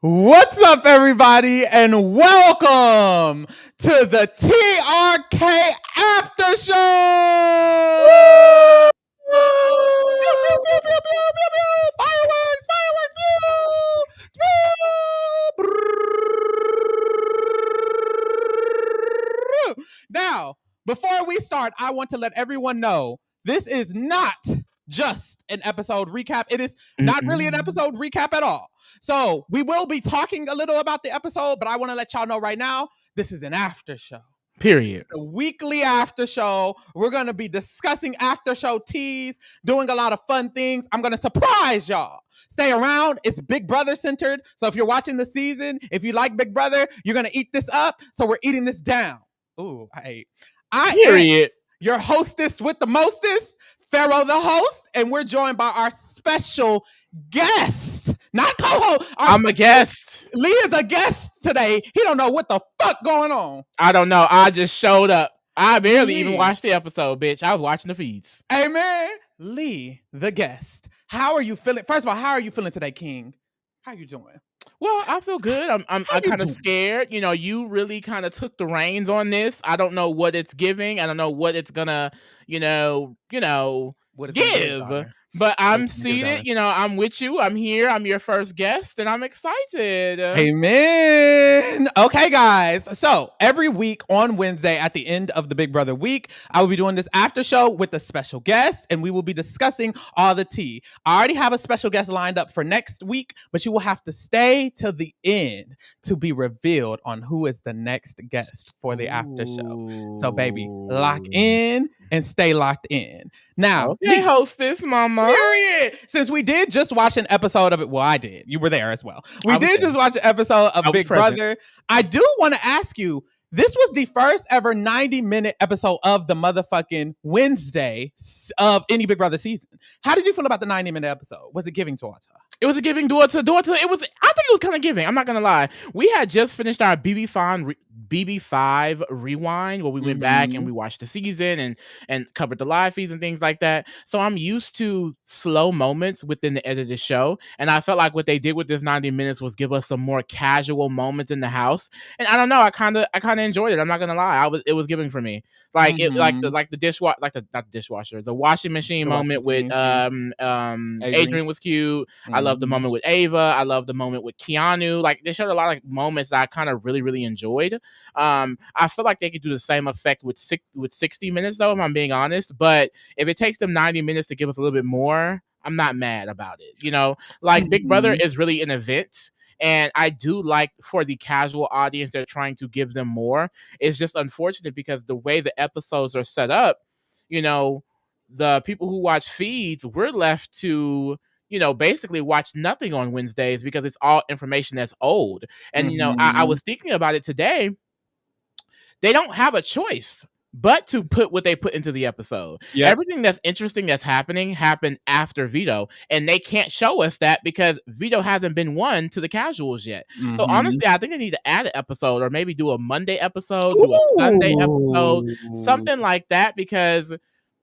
What's up, everybody, and welcome to the TRK Aftershow! Pew, pew, pew, pew, pew, pew, pew. Fireworks, fireworks, pew! Now, before we start, I want to let everyone know this is not just an episode recap. It is not really an episode recap at all. So we will be talking a little about the episode, but I want to let y'all know right now, this is an after show. Period. The weekly after show. We're going to be discussing after show teas, doing a lot of fun things. I'm going to surprise y'all. Stay around. It's Big Brother centered. So if you're watching the season, if you like Big Brother, you're going to eat this up. So we're eating this down. Ooh, I am your hostess with the mostest, Pharaoh the host, and we're joined by our special guest, not co-host. I'm a guest. Lee is a guest today. He don't know what the fuck going on. I don't know. I just showed up. I barely even watched the episode, bitch. I was watching the feeds. Hey, man. Lee, the guest. How are you feeling? First of all, how are you feeling today, King? How you doing? Well, I feel good. I'm kind of scared. You know, you really kind of took the reins on this. I don't know what it's giving. I don't know what it's gonna, what give. But I'm seated, I'm with you. I'm here. I'm your first guest, and I'm excited. Amen. Okay, guys. So every week on Wednesday at the end of the Big Brother week, I will be doing this after show with a special guest, and we will be discussing all the tea. I already have a special guest lined up for next week, but you will have to stay till the end to be revealed on who is the next guest for the after show. So, baby, lock in and stay locked in. Now, okay, hostess, mama. Period. Since we did just watch an episode of it, well, I did. You were there as well. We did just watch an episode of Big Brother. I do want to ask you, this was the first ever 90-minute episode of the motherfucking Wednesday of any Big Brother season. How did you feel about the 90-minute episode? Was it giving daughter? It was a giving daughter. I think it was kind of giving. I'm not going to lie. We had just finished our BB5 rewind where we went back and we watched the season and covered the live feeds and things like that. So I'm used to slow moments within the edited show. And I felt like what they did with this 90 minutes was give us some more casual moments in the house. And I don't know, I kind of enjoyed it. I'm not going to lie. It was giving for me. Like the washing machine moment with Adrian was cute. I love the moment with Ava. I love the moment with Keanu. Like, they showed a lot of moments that I kind of really, really enjoyed. I feel like they could do the same effect with 60 minutes, though, if I'm being honest. But if it takes them 90 minutes to give us a little bit more, I'm not mad about it. Big Brother is really an event. And I do like, for the casual audience, they're trying to give them more. It's just unfortunate because the way the episodes are set up, the people who watch feeds, we're left to basically watch nothing on Wednesdays because it's all information that's old. And, I was thinking about it today. They don't have a choice but to put what they put into the episode. Yep. Everything that's interesting that's happened after Veto. And they can't show us that because Veto hasn't been won to the casuals yet. So honestly, I think they need to add an episode or maybe do a Monday episode, do a Sunday episode, something like that, because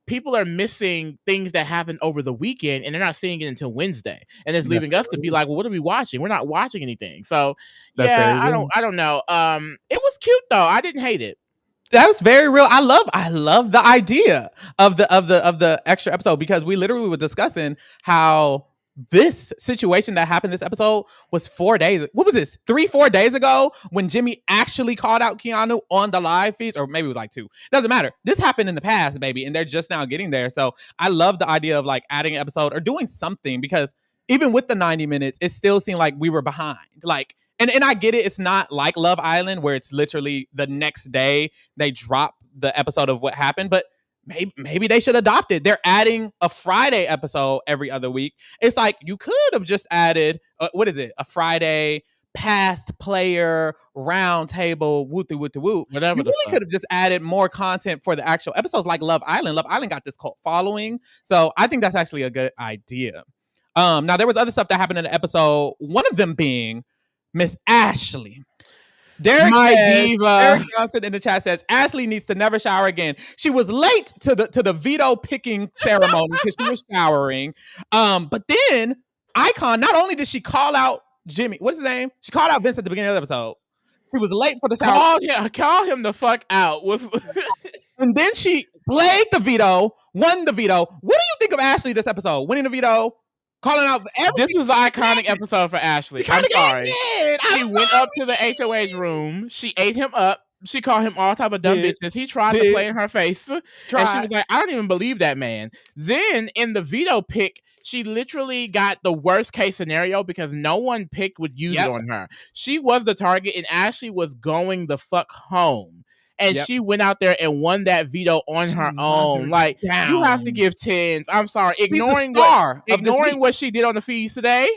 people are missing things that happened over the weekend and they're not seeing it until Wednesday. And it's leaving us to be like, well, what are we watching? We're not watching anything. So I don't know. It was cute though. I didn't hate it. That was very real. I love the idea of the extra episode, because we literally were discussing how this situation that happened this episode was 4 days. What was this? 3-4 days ago when Jimmy actually called out Keanu on the live feeds, or maybe it was like 2. Doesn't matter. This happened in the past, baby, and they're just now getting there. So I love the idea of like adding an episode or doing something, because even with the 90 minutes, it still seemed like we were behind. Like, and I get it. It's not like Love Island where it's literally the next day they drop the episode of what happened, but maybe they should adopt it. They're adding a Friday episode every other week. It's like, you could have just added, a Friday past player round table, woo-woo. Whatever. You really could have just added more content for the actual episodes like Love Island. Love Island got this cult following. So I think that's actually a good idea. Now, there was other stuff that happened in the episode, one of them being Miss Ashley. Derek Johnson in the chat says Ashley needs to never shower again. She was late to the veto picking ceremony because she was showering. But then Icon, not only did she call out Jimmy. What's his name? She called out Vince at the beginning of the episode. She was late for the shower. Call him the fuck out. And then she played the veto, won the veto. What do you think of Ashley this episode? Winning the veto, calling out. This was an iconic episode for Ashley. I'm sorry. She went up to the HOH room. She ate him up. She called him all type of dumb bitches. He tried to play in her face. And she was like, I don't even believe that man. Then in the veto pick, she literally got the worst case scenario because no one picked would use it on her. She was the target and Ashley was going the fuck home. And she went out there and won that veto on her own. Like, you have to give 10s. I'm sorry. Ignoring what she did on the feeds today.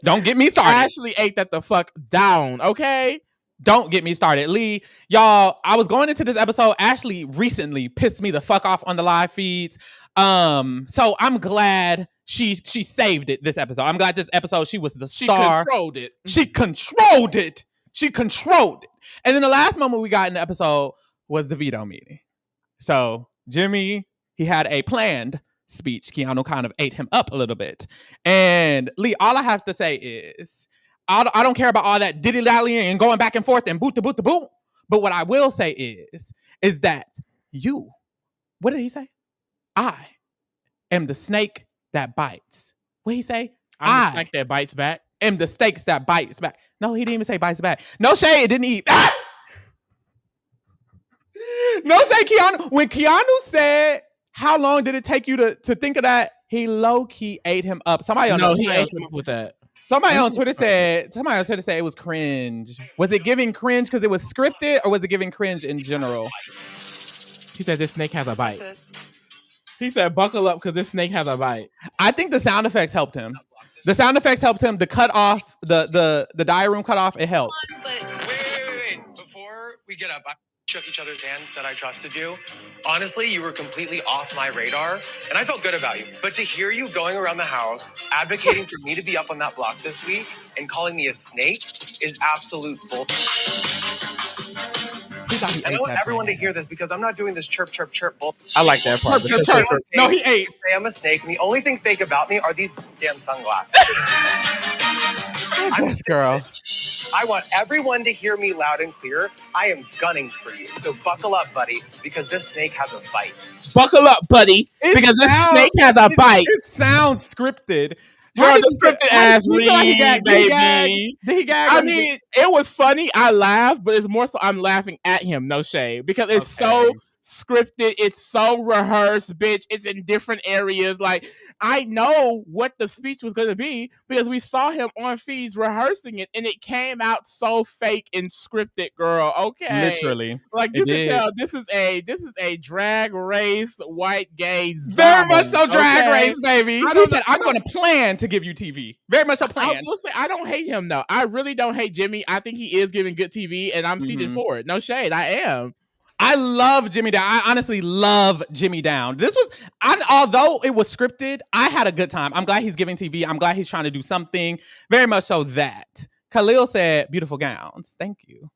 Don't get me started. Ashley ate that the fuck down, okay? Don't get me started. Lee, y'all, I was going into this episode. Ashley recently pissed me the fuck off on the live feeds. So I'm glad she saved it this episode. I'm glad this episode she was the star. She controlled it. She controlled it. She controlled it. And then the last moment we got in the episode was the veto meeting. So Jimmy, he had a planned speech. Keanu kind of ate him up a little bit. And Lee, all I have to say is I don't care about all that dilly-dallying and going back and forth and boot to boot to boot. But what I will say is that you, what did he say? I am the snake that bites. What did he say? I'm the snake that bites back. Am the steaks that bites back. No, he didn't even say bites back. No shade, it didn't eat. Ah! No shade, Keanu. When Keanu said, how long did it take you to think of that? He low-key ate him up. Somebody on he ate him up with that. Somebody on Twitter said it was cringe. Was it giving cringe because it was scripted, or was it giving cringe in general? He said this snake has a bite. He said buckle up because this snake has a bite. I think the sound effects helped him. The sound effects helped him. The cut off, the diary room cut off, it helped. Wait. Before we get up, I shook each other's hands, said I trusted you. Honestly, you were completely off my radar, and I felt good about you. But to hear you going around the house, advocating for me to be up on that block this week, and calling me a snake is absolute bullshit. And I want everyone to hear this because I'm not doing this chirp, chirp, chirp bullshit. I like that part. Chirp. No, he ate. Say I'm a snake, and the only thing fake about me are these damn sunglasses. I'm this girl. I want everyone to hear me loud and clear. I am gunning for you. So buckle up, buddy, because this snake has a bite. Buckle up, buddy, because this snake has a bite. It sounds scripted. You're the scripted ass read, baby. Did he gag? I mean, it was funny. I laughed, but it's more so I'm laughing at him. No shade, because it's so scripted. It's so rehearsed, bitch. It's in different areas. Like, I know what the speech was going to be because we saw him on feeds rehearsing it, and it came out so fake and scripted, girl. Okay, literally, like you can tell this is a drag race white gay zombie. Very much so drag race, baby. He said, I'm going to plan to give you TV. Very much a plan. I will say, I don't hate him though. I really don't hate Jimmy. I think he is giving good TV, and I'm seated for it. No shade, I am. I love Jimmy Down. I honestly love Jimmy Down. Although it was scripted, I had a good time. I'm glad he's giving TV. I'm glad he's trying to do something. Very much so that. Khalil said, beautiful gowns. Thank you.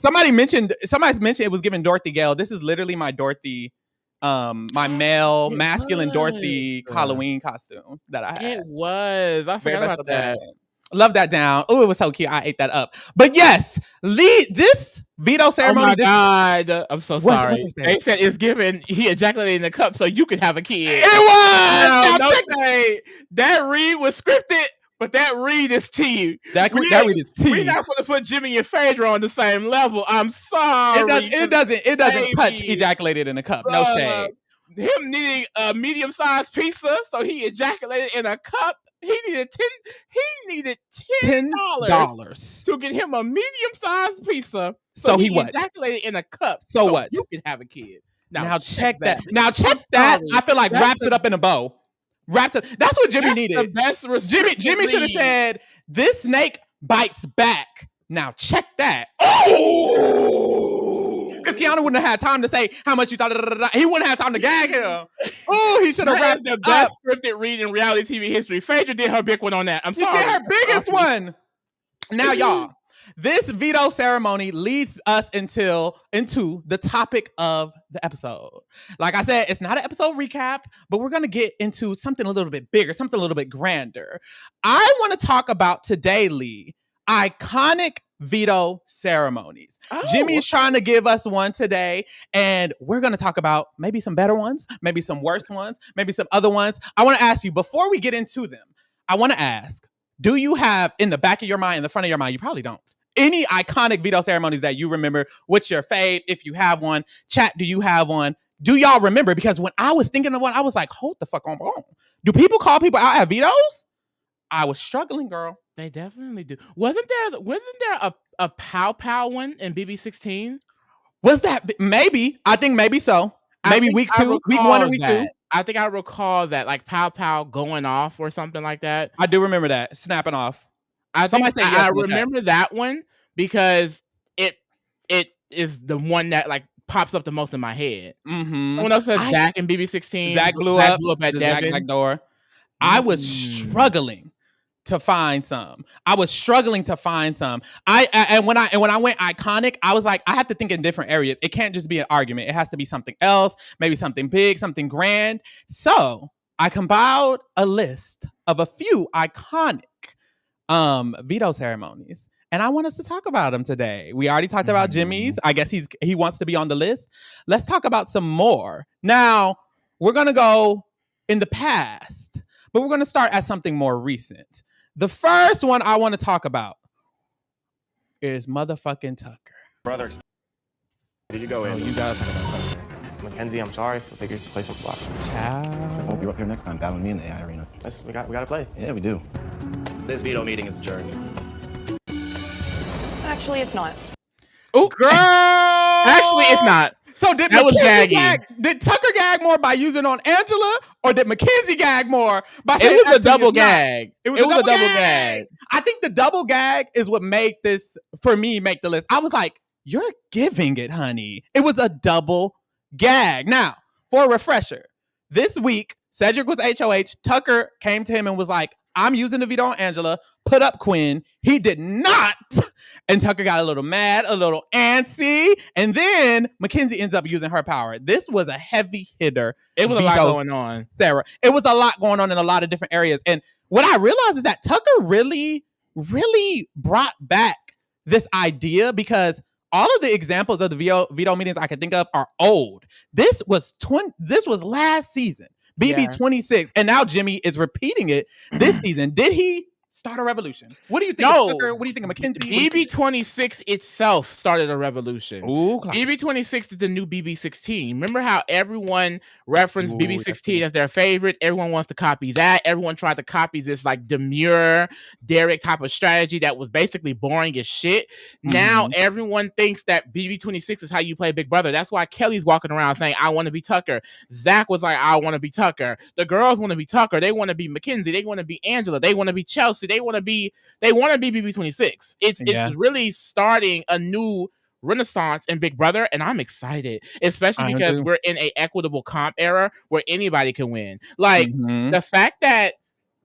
Somebody mentioned it was giving Dorothy Gale. This is literally my Dorothy, my masculine Dorothy Halloween costume that I had. It was. I forgot about that. Love that down. Oh, it was so cute. I ate that up. But yes, this veto ceremony. Oh my God. I'm so sorry. They said it's given, he ejaculated in the cup so you could have a kid. It was! That read was scripted, but that read is tea. That read is tea. We're not going to put Jimmy and Pharaoh on the same level. I'm sorry. It doesn't touch ejaculated in a cup. No shade. Him needing a medium-sized pizza, so he ejaculated in a cup. He needed $10 to get him a medium-sized pizza. So he ejaculated in a cup. So what? You can have a kid. Now check that. Now check that. I feel like wraps it up in a bow. Wraps it. That's what Jimmy needed. The best Jimmy should have said, "This snake bites back." Now check that. Oh! Because Keanu wouldn't have had time to say how much you thought. He wouldn't have time to gag him. Oh, he should have wrapped the best scripted read in reality TV history. Phaedra did her big one on that. I'm sorry. She did her biggest one. Now, y'all, this veto ceremony leads us into the topic of the episode. Like I said, it's not an episode recap, but we're going to get into something a little bit bigger, something a little bit grander. I want to talk about today, Lee, iconic veto ceremonies. Jimmy is trying to give us one today, and we're going to talk about maybe some better ones, maybe some worse ones, maybe some other ones. I want to ask you, before we get into them, I want to ask, do you have in the back of your mind, in the front of your mind, you probably don't, any iconic veto ceremonies that you remember? What's your fave? If you have one, chat, do you have one? Do y'all remember? Because when I was thinking of one, I was like, hold the fuck on. Do people call people out at vetoes? I was struggling, girl. They definitely do. Wasn't there a Pow Pow one in BB16? Was that maybe? I think maybe so. Maybe week 2, week 1 or week 2. I think I recall that, like Pow Pow going off or something like that. I do remember that snapping off. I remember that one because it is the one that like pops up the most in my head. Mm-hmm. Someone else said Zach in BB16. Zach blew up at the Devin. Zach door. I was struggling to find some. And when I went iconic, I was like, I have to think in different areas. It can't just be an argument. It has to be something else, maybe something big, something grand. So I compiled a list of a few iconic veto ceremonies, and I want us to talk about them today. We already talked about Jimmy's. I guess he wants to be on the list. Let's talk about some more. Now, we're going to go in the past, but we're going to start at something more recent. The first one I want to talk about is motherfucking Tucker. Brother, did you go in? You gotta talk about Tucker. Mackenzie, I'm sorry. We'll take your place on the block. Child. Hope you're up here next time, battling me in the AI arena. We got to play. Yeah, we do. This veto meeting is adjourned. Actually, it's not. Oh, girl! Actually, it's not. So did Tucker gag more by using on Angela, or did Mackenzie gag more by saying it was a double gag? It was a double gag. I think the double gag is what made this, for me, make the list. I was like, you're giving it, honey. It was a double gag. Now, for a refresher, this week, Cedric was HOH. Tucker came to him and was like, I'm using the veto on Angela. Put up Quinn. He did not. And Tucker got a little mad, a little antsy. And then Mackenzie ends up using her power. This was a heavy hitter. It was a lot going on. Sarah. It was a lot going on in a lot of different areas. And what I realized is that Tucker really, really brought back this idea, because all of the examples of the veto meetings I can think of are old. This was last season. BB26, and now Jimmy is repeating it this season. Did he start a revolution? What do you think of Tucker? What do you think of Mackenzie? BB26 itself started a revolution. Ooh, BB26 is the new BB16. Remember how everyone referenced BB16 as their favorite? Everyone wants to copy that. Everyone tried to copy this like demure Derek type of strategy that was basically boring as shit. Now everyone thinks that BB26 is how you play Big Brother. That's why Kelly's walking around saying, I want to be Tucker. Zach was like, I want to be Tucker. The girls want to be Tucker. They want to be Mackenzie. They want to be Angela. They want to be Chelsea. They want to be BB26. It's really starting a new renaissance in Big Brother, and I'm excited, especially because we're in a equitable comp era where anybody can win. Like the fact that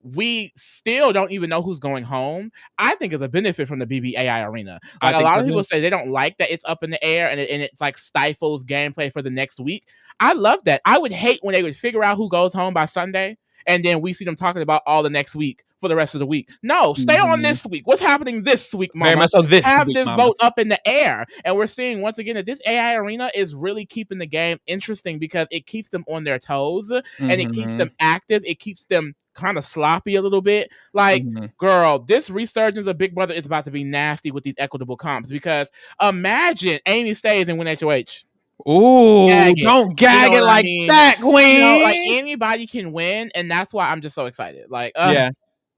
we still don't even know who's going home, I think is a benefit from the BBAI arena. Like a lot of people say they don't like that it's up in the air and it's like stifles gameplay for the next week. I love that. I would hate when they would figure out who goes home by Sunday and then we see them talking about all the next week for the rest of the week. No, stay on this week. What's happening this week, mama? Very much so this Have week, this mama. vote up in the air. And we're seeing once again that this AI arena is really keeping the game interesting because it keeps them on their toes and it keeps them active. It keeps them kind of sloppy a little bit. Like, girl, this resurgence of Big Brother is about to be nasty with these equitable comps, because imagine Amy stays and win HOH. Ooh, don't gag it like that, queen. You know, like anybody can win, and that's why I'm just so excited. Like, yeah,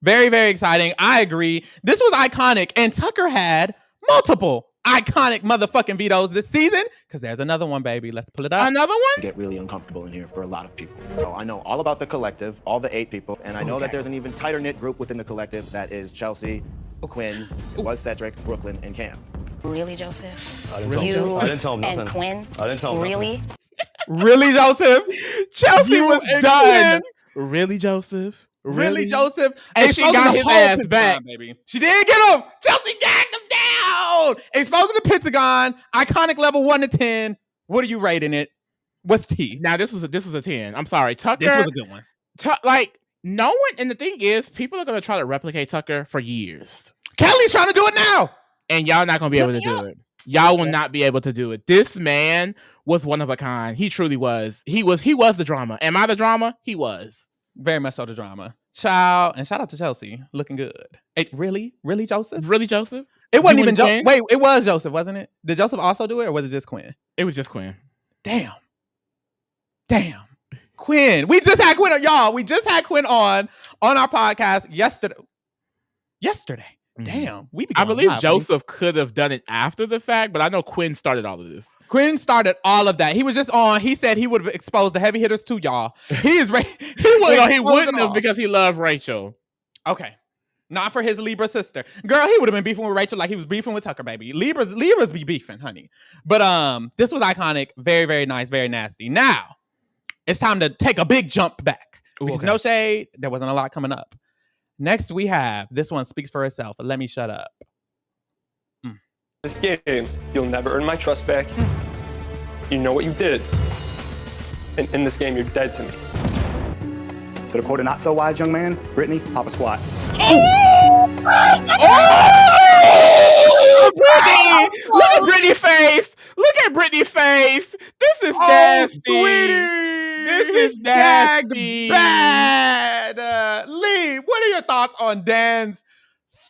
very, very exciting. I agree. This was iconic, and Tucker had multiple iconic motherfucking vetoes this season, because there's another one, baby. Let's pull it up. Another one? Get really uncomfortable in here for a lot of people. So I know all about the collective, all the 8 people, and I know that there's an even tighter knit group within the collective that is Chelsea, Quinn, it was Cedric, Brooklyn, and Cam. Really, Joseph? I didn't tell him nothing. And Quinn? I didn't tell him really? nothing. Really, Joseph? Chelsea was done. Really, Joseph? Really, Joseph? And she got his ass back, baby. She did get him. Chelsea gagged him Exposing the Pentagon, iconic level 1 to 10. What are you rating it? What's T? Now this was a 10. I'm sorry, Tucker. This was a good one. No one, and the thing is, people are gonna try to replicate Tucker for years. Kelly's trying to do it now, and y'all not gonna be able to do it. Y'all will not be able to do it. This man was one of a kind. He truly was. He was the drama. Am I the drama? He was. Very much so the drama. Child, and shout out to Chelsea, looking good. Really, Joseph? Really, Joseph? It wasn't even Joseph. Wait, it was Joseph, wasn't it? Did Joseph also do it, or was it just Quinn? It was just Quinn. Damn. Quinn. We just had Quinn on, y'all. We just had Quinn on our podcast yesterday. Damn. I believe Joseph could have done it after the fact, but I know Quinn started all of this. Quinn started all of that. He was just on. He said he would have exposed the heavy hitters to y'all. He wouldn't have because he loved Rachel. Okay. Not for his Libra sister. Girl, he would have been beefing with Rachel like he was beefing with Tucker, baby. Libras be beefing, honey. But this was iconic. Very, very nice. Very nasty. Now, it's time to take a big jump back. Because no shade, there wasn't a lot coming up. Next, we have, this one speaks for itself. Let me shut up. This game, you'll never earn my trust back. You know what you did. And in this game, you're dead to me. To the quote, a not so wise young man, Brittany, pop a squat. Brittany! Look at Brittany's face! Look at Brittany's face! This is nasty! Sweetie! This is nasty! Bad! Lee, what are your thoughts on Dan's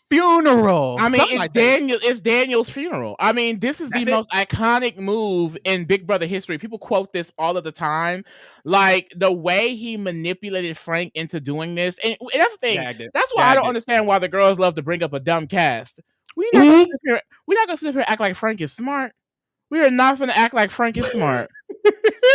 funeral? I mean, it's Daniel's funeral. I mean, this is the most iconic move in Big Brother history. People quote this all of the time. Like, the way he manipulated Frank into doing this. And that's the thing. That's why I don't understand why the girls love to bring up a dumb cast. We're not going to sit here and act like Frank is smart. We are not going to act like Frank is smart.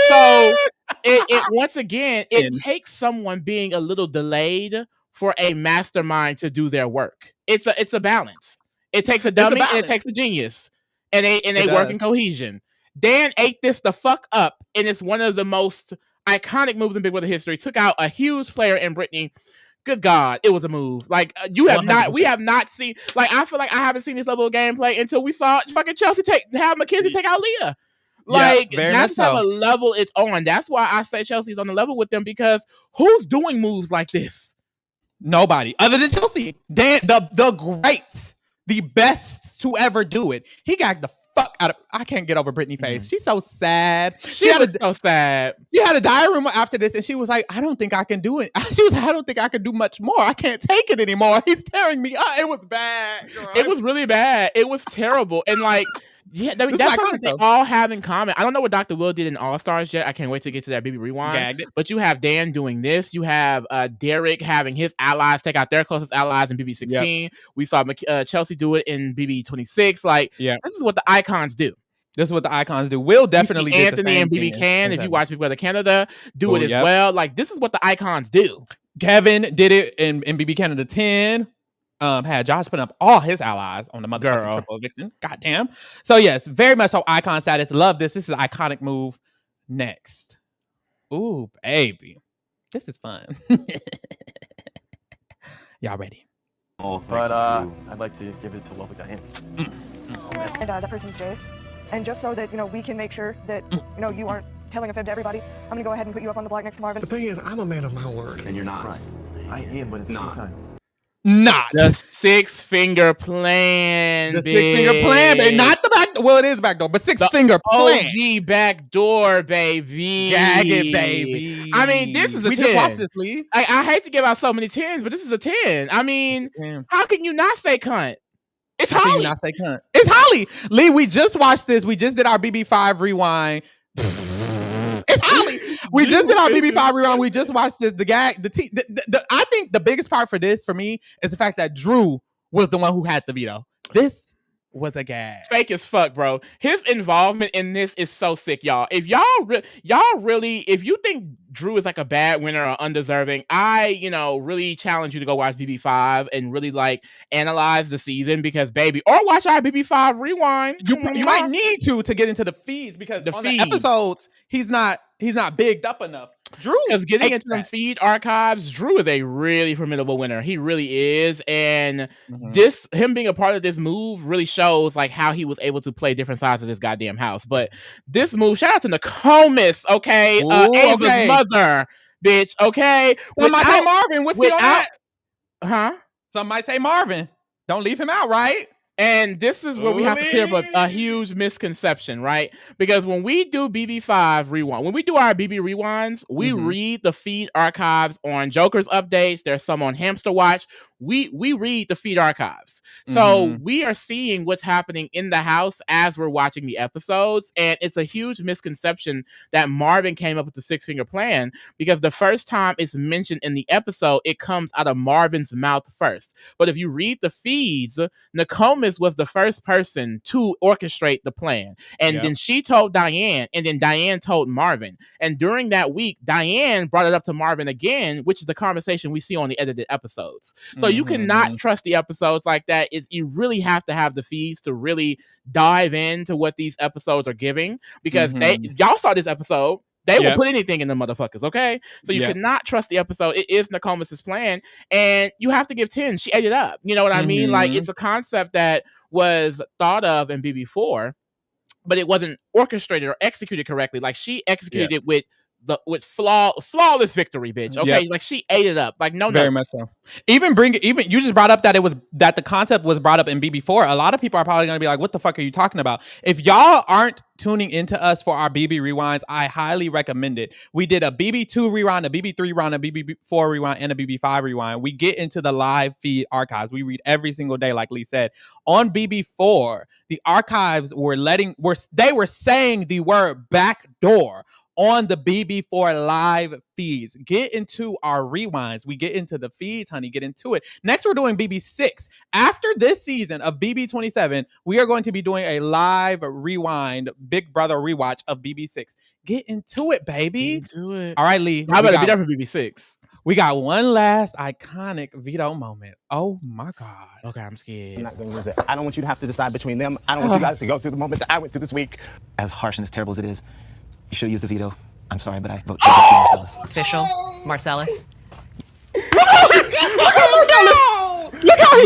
So, it once again, it takes someone being a little delayed for a mastermind to do their work. It's a balance. It takes a dummy and it takes a genius, and they work in cohesion. Dan ate this the fuck up, and it's one of the most iconic moves in Big Brother history. Took out a huge player in Brittany. Good God, it was a move. Like we have not seen. Like I feel like I haven't seen this level of gameplay until we saw fucking Chelsea have Mackenzie take out Leah. Like that's the type of level it's on. That's why I say Chelsea's on the level with them, because who's doing moves like this? Nobody other than Chelsea. Dan, the great, the best to ever do it. He got the fuck out of. I can't get over Brittany's face. She's so sad. She was so sad. She had a diary room after this, and she was like, "I don't think I can do it." She was like, "I don't think I can do much more. I can't take it anymore. He's tearing me up." It was bad. Girl. It was really bad. It was terrible, and like. Yeah, that's something they all have in common. I don't know what Dr. Will did in All Stars yet. I can't wait to get to that BB Rewind. But you have Dan doing this. You have Derek having his allies take out their closest allies in BB16. Yep. We saw Chelsea do it in BB26. Like, this is what the icons do. This is what the icons do. Will definitely did Anthony and BB Can, if you watch Big Brother Canada, do it as well. Like, this is what the icons do. Kevin did it in BB Canada 10. Had Josh putting up all his allies on the motherfucking triple eviction. Goddamn. So yes, very much so icon status. Love this. This is an iconic move. Next. Ooh, baby. This is fun. Y'all ready? But I'd like to give it to lovely Diane. And that person's Jace. And just so that, we can make sure that, you aren't telling a fib to everybody, I'm going to go ahead and put you up on the block next to Marvin. The thing is, I'm a man of my word. And you're not. Right. I am, but it's not. Not the 6-finger plan. The 6-finger plan, baby. Not the back. Well, it is backdoor, but 6-finger plan. OG backdoor, baby. Gag it, baby. I mean, this is a 10. We just watched this, Lee. I hate to give out so many 10s, but this is a 10. I mean, how can you not say cunt? It's Holly. How can you not say cunt? It's Holly. Lee, we just watched this. We just did our BB5 rewind. It's Holly. We just did our BB5 rewind. We just watched this. The gag. I think the biggest part for this, for me, is the fact that Drew was the one who had the veto. This was a gag. Fake as fuck, bro. His involvement in this is so sick, y'all. If y'all really, if you think Drew is like a bad winner or undeserving, I, really challenge you to go watch BB5 and really analyze the season, because baby, or watch our BB5 rewind. You might need to get into the feeds, because the episodes, he's not He's not bigged up enough. Drew, because getting into them feed archives, Drew is a really formidable winner. He really is, and him being a part of this move really shows like how he was able to play different sides of this goddamn house. But this move, shout out to Nokomis, okay, Ava's mother, bitch, okay. Some might say Marvin. What's he on that? Huh? Some might say Marvin. Don't leave him out, right? And this is where we have to clear up a huge misconception, right? Because when we do BB5 rewind, when we do our BB rewinds, we read the feed archives on Joker's updates. There's some on Hamster Watch. We read the feed archives. So we are seeing what's happening in the house as we're watching the episodes. And it's a huge misconception that Marvin came up with the 6-finger plan, because the first time it's mentioned in the episode, it comes out of Marvin's mouth first. But if you read the feeds, Nokomis was the first person to orchestrate the plan. And then she told Diane, and then Diane told Marvin. And during that week, Diane brought it up to Marvin again, which is the conversation we see on the edited episodes. So you cannot trust the episodes like that. You really have to have the feeds to really dive into what these episodes are giving, because y'all saw this episode. They will put anything in the motherfuckers, okay? So you cannot trust the episode. It is Nokomis' plan, and you have to give 10. She ate it up. You know what I mean? Like, it's a concept that was thought of in BB4, but it wasn't orchestrated or executed correctly. Like, she executed it with flawless victory, bitch. Okay, like she ate it up. Like very much so. Even you just brought up that that the concept was brought up in BB4. A lot of people are probably gonna be like, "What the fuck are you talking about?" If y'all aren't tuning into us for our BB rewinds, I highly recommend it. We did a BB2 rewind, a BB3 rewind, a BB4 rewind, and a BB5 rewind. We get into the live feed archives. We read every single day, like Lee said. On BB4, the archives were saying the word backdoor on the BB4 live feeds. Get into our rewinds. We get into the feeds, honey. Get into it. Next, we're doing BB6. After this season of BB27, we are going to be doing a live rewind, Big Brother rewatch of BB6. Get into it, baby. Get into it. All right, Lee. How about it be done for BB6? We got one last iconic veto moment. Oh my God. Okay, I'm scared. I'm not going to use it. I don't want you to have to decide between them. I don't want you guys to go through the moment that I went through this week. As harsh and as terrible as it is, you should have used the veto. I'm sorry, but I vote for Marcellus. Official Marcellus. Look how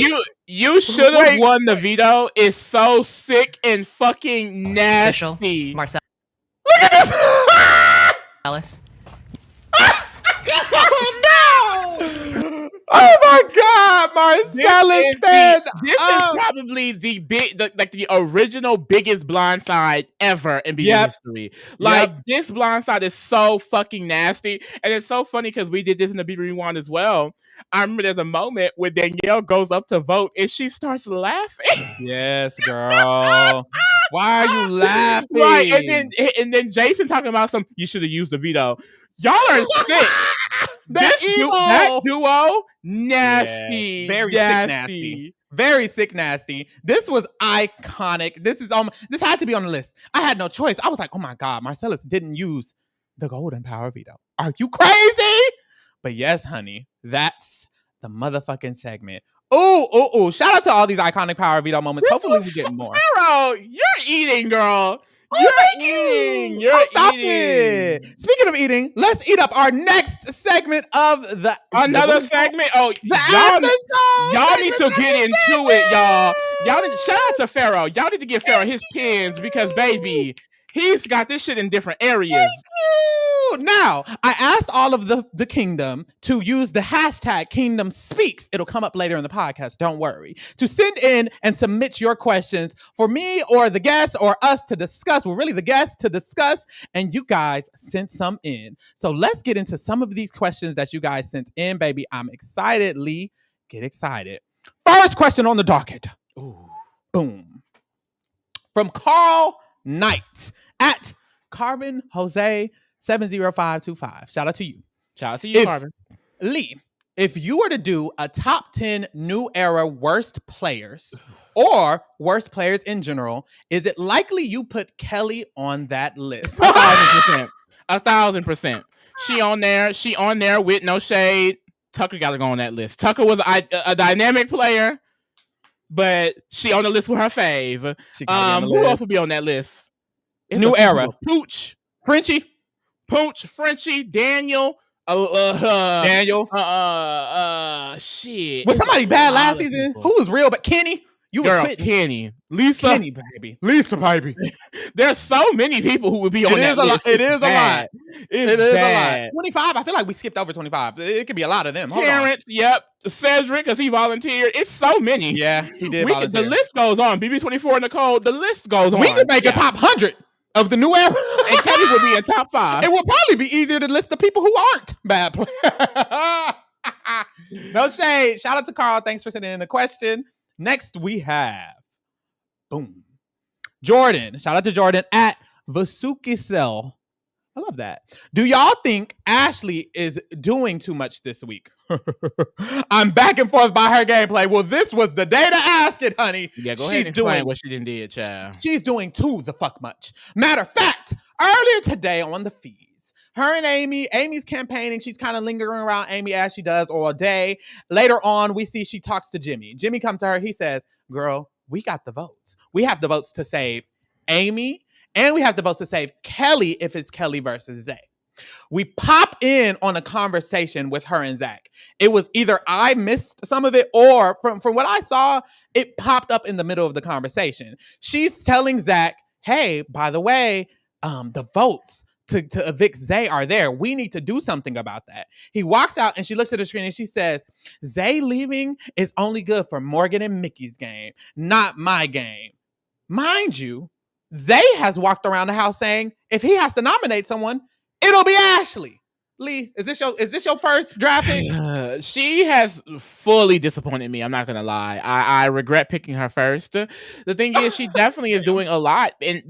you should have won the veto. Is so sick and fucking nasty. Marcellus. Look at this. Marcellus. Oh my God, Marcellus said this is probably the original biggest blindside ever in BB history. Like this blindside is so fucking nasty, and it's so funny because we did this in the BB Rewind as well. I remember there's a moment where Danielle goes up to vote and she starts laughing. Yes, girl. Why are you laughing? Right, and then Jason talking about you should have used the veto. Y'all are sick. That duo, nasty. Yeah, very sick, nasty. Very sick, nasty. This was iconic. This had to be on the list. I had no choice. I was like, oh my God, Marcellus didn't use the golden power veto. Are you crazy? But yes, honey, that's the motherfucking segment. Oh! Shout out to all these iconic power veto moments. Hopefully we get more. Pharaoh, you're eating, girl. You're eating. It. Speaking of eating, let's eat up our next segment of another segment. Oh, y'all need to get into it, y'all. Shout out to Pharaoh. Y'all need to give Pharaoh his pins because, baby, he's got this shit in different areas. Thank you. Now, I asked all of the kingdom to use the hashtag Kingdom Speaks. It'll come up later in the podcast. Don't worry. To send in and submit your questions for me or the guests or us to discuss. Well, really the guests to discuss. And you guys sent some in. So let's get into some of these questions that you guys sent in, baby. I'm excited, Lee. Get excited. First question on the docket. Ooh. Boom. From Carl Knight at Carbon Jose 70525. Shout out to you. Shout out to you, Carbon. Lee, if you were to do a top 10 new era worst players or worst players in general, is it likely you put Kelly on that list? 1,000%. 1,000%. She on there with no shade. Tucker got to go on that list. Tucker was a dynamic player, but she on the list with her fave. Who else will be on that list? New era. Pooch. Frenchie. Pooch, Frenchie, Daniel. Daniel. Shit. Was somebody bad last season? Who was real? But Kenny. You was quitting. Kenny. Lisa. Kenny, baby. Lisa, baby. There's so many people who would be on that list. It is a lot. It is a lot. 25. I feel like we skipped over 25. It could be a lot of them. Terrence, yep. Cedric, because he volunteered. It's so many. Yeah, he did volunteer. The list goes on. BB24 Nicole, the list goes on. We could make a top 100 of the new era. And Kenny would be in top 5. It would probably be easier to list the people who aren't bad players. No shade. Shout out to Carl. Thanks for sending in the question. Next, we have Jordan. Shout out to Jordan at Vasukisel. I love that. Do y'all think Ashley is doing too much this week? I'm back and forth by her gameplay. Well, this was the day to ask it, honey. Yeah, go ahead and explain what she did, child. She's doing too the fuck much. Matter of fact, earlier today on the feeds, her and Amy's campaigning. She's kind of lingering around Amy as she does all day. Later on, we see she talks to Jimmy. Jimmy comes to her. He says, girl, we got the votes. We have the votes to save Amy, and we have the votes to save Kelly if it's Kelly versus Zay. We pop in on a conversation with her and Zach. It was either I missed some of it, or from what I saw, it popped up in the middle of the conversation. She's telling Zach, hey, by the way, the votes to evict Zay are there. We need to do something about that. He walks out and she looks at the screen and she says, Zay leaving is only good for Morgan and Mickey's game, not my game. Mind you, Zay has walked around the house saying if he has to nominate someone, it'll be Ashley. Lee, is this your first draft pick? She has fully disappointed me. I'm not gonna lie. I regret picking her first. The thing is, she definitely is doing a lot, and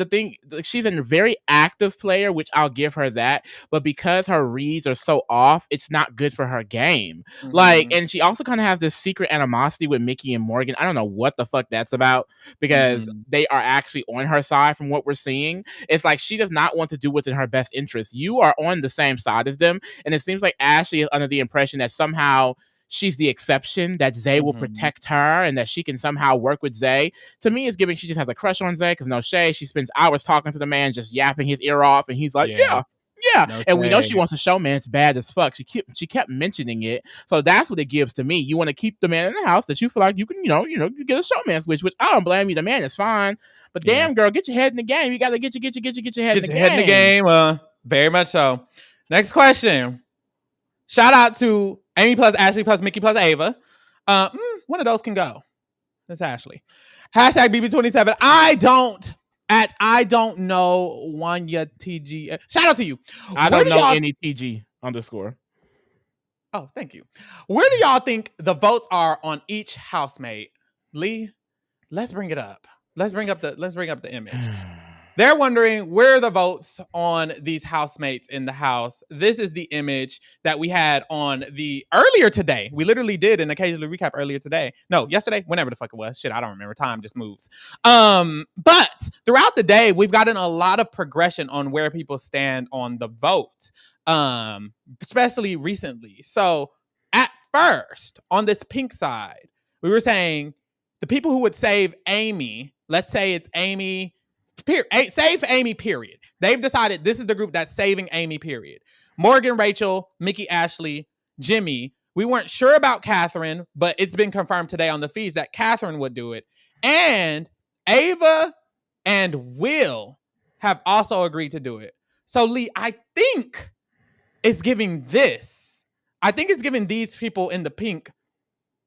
she's a very active player, which I'll give her that. But because her reads are so off, it's not good for her game. Mm-hmm. And she also kind of has this secret animosity with Mickey and Morgan. I don't know what the fuck that's about, because they are actually on her side from what we're seeing. It's like she does not want to do what's in her best interest. You are on the same side as them. And it seems like Ashley is under the impression that somehow she's the exception, that Zay will protect her and that she can somehow work with Zay. To me, it's giving she just has a crush on Zay, because no shade, she spends hours talking to the man, just yapping his ear off, and he's like, yeah. No and we know she wants to show man it's bad as fuck. She kept mentioning it. So that's what it gives to me. You want to keep the man in the house that you feel like you can, you get a showman switch, which I don't blame you. The man is fine. But damn, girl, get your head in the game. You got to get your head in the game. Very much so. Next question. Shout out to Amy plus Ashley plus Mickey plus Ava. One of those can go. That's Ashley. Hashtag BB27. I don't know Wanya TG. Shout out to you. I don't know any TG _. Oh, thank you. Where do y'all think the votes are on each housemate? Lee, let's bring it up. Let's bring up the image. They're wondering where are the votes on these housemates in the house. This is the image that we had on the earlier today. We literally did an occasional recap earlier today. No, yesterday, whenever the fuck it was. Shit, I don't remember. Time just moves. But throughout the day, we've gotten a lot of progression on where people stand on the vote, especially recently. So at first, on this pink side, we were saying the people who would save Amy, let's say it's Amy, save Amy, period. They've decided this is the group that's saving Amy, period. Morgan, Rachel, Mickey, Ashley, Jimmy. We weren't sure about Catherine, but it's been confirmed today on the feeds that Catherine would do it. And Ava and Will have also agreed to do it. So Lee, I think it's giving this. I think it's giving these people in the pink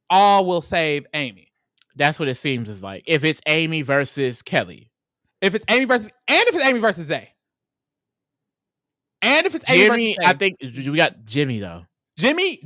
all will save Amy. That's what it seems is like. If it's Amy versus Kelly. If it's Amy versus Zay. And if it's Amy Jimmy, versus Zay. I think we got Jimmy though. Jimmy,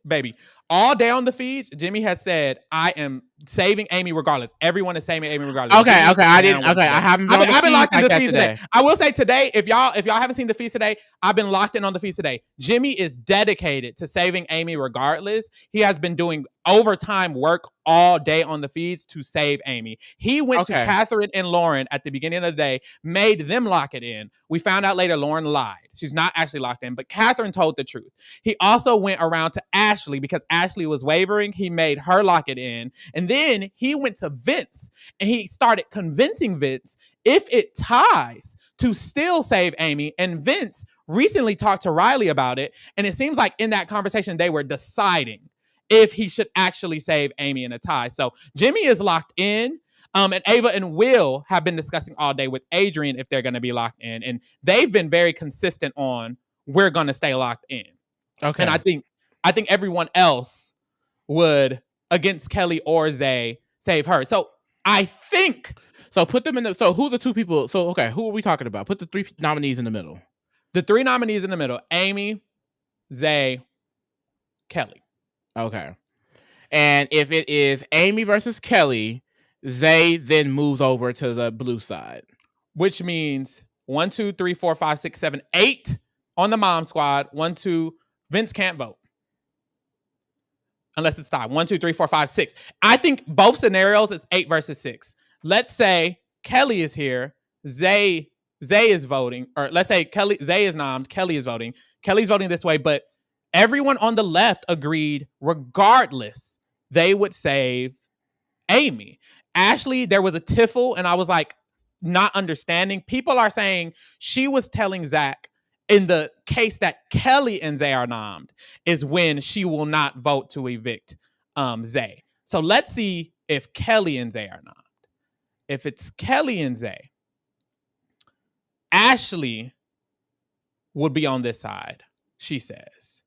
baby. All day on the feeds, Jimmy has said, I am saving Amy regardless. Everyone is saving Amy regardless. Okay. I haven't been locked in the feeds today. I will say today, if y'all haven't seen the feeds today, I've been locked in on the feeds today. Jimmy is dedicated to saving Amy regardless. He has been doing overtime work all day on the feeds to save Amy. He went to Catherine and Lauren at the beginning of the day, made them lock it in. We found out later Lauren lied. She's not actually locked in, but Catherine told the truth. He also went around to Ashley because Ashley was wavering. He made her lock it in. And then he went to Vince and he started convincing Vince if it ties to still save Amy. And Vince recently talked to Riley about it, and it seems like in that conversation they were deciding if he should actually save Amy in a tie. So Jimmy is locked in. And Ava and Will have been discussing all day with Adrian if they're going to be locked in. And they've been very consistent on we're going to stay locked in. Okay. And I think everyone else would, against Kelly or Zay, save her. So I think... So put them in the... So who are the two people... So, okay, who are we talking about? Put the 3 nominees in the middle. The 3 nominees in the middle. Amy, Zay, Kelly. Okay. And if it is Amy versus Kelly... Zay then moves over to the blue side, which means 1, 2, 3, 4, 5, 6, 7, 8 on the mom squad. 1, 2. Vince can't vote unless it's tied. 1, 2, 3, 4, 5, 6. I think both scenarios it's 8 versus 6. Let's say Kelly is here. Zay is voting, or let's say Zay is nommed. Kelly is voting. Kelly's voting this way, but everyone on the left agreed, regardless, they would save Amy. Ashley, there was a tiffle, and I was like, not understanding. People are saying she was telling Zach in the case that Kelly and Zay are nommed is when she will not vote to evict Zay. So let's see if Kelly and Zay are nommed. If it's Kelly and Zay, Ashley would be on this side, she says.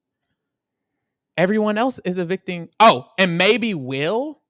Everyone else is evicting. Oh, and maybe Will?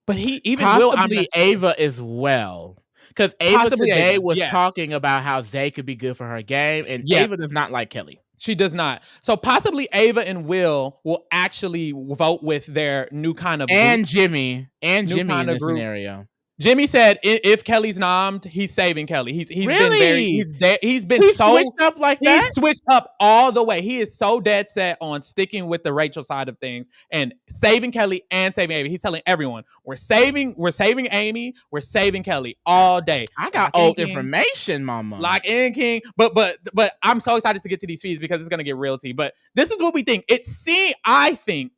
But he even possibly Will, Ava as well, because Ava today was talking about how Zay could be good for her game, and Ava does not like Kelly. She does not. So possibly Ava and Will actually vote with their new kind of and group. Jimmy in this scenario. Jimmy said if Kelly's nommed, he's saving Kelly. He's really? He's been so switched up like that. He's switched up all the way. He is so dead set on sticking with the Rachel side of things and saving Kelly and saving Amy. He's telling everyone we're saving Amy, we're saving Kelly all day. I got old information, mama. Lock in, King. But I'm so excited to get to these feeds because it's gonna get real tea. But this is what we think. I think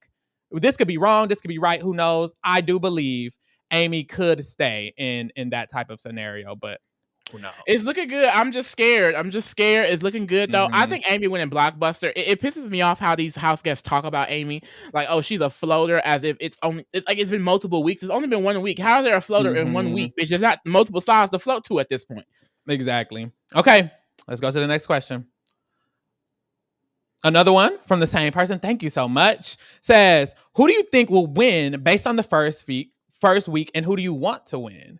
this could be wrong, this could be right. Who knows? I do believe Amy could stay in that type of scenario, but who knows? It's looking good. I'm just scared. It's looking good though. I think Amy winning Blockbuster. It pisses me off how these house guests talk about Amy, like, oh, she's a floater, as if it's been multiple weeks. It's only been 1 week. How is there a floater in 1 week? It's just not multiple sides to float to at this point. Exactly. Okay, let's go to the next question. Another one from the same person. Thank you so much. Says, who do you think will win based on the first week, and who do you want to win?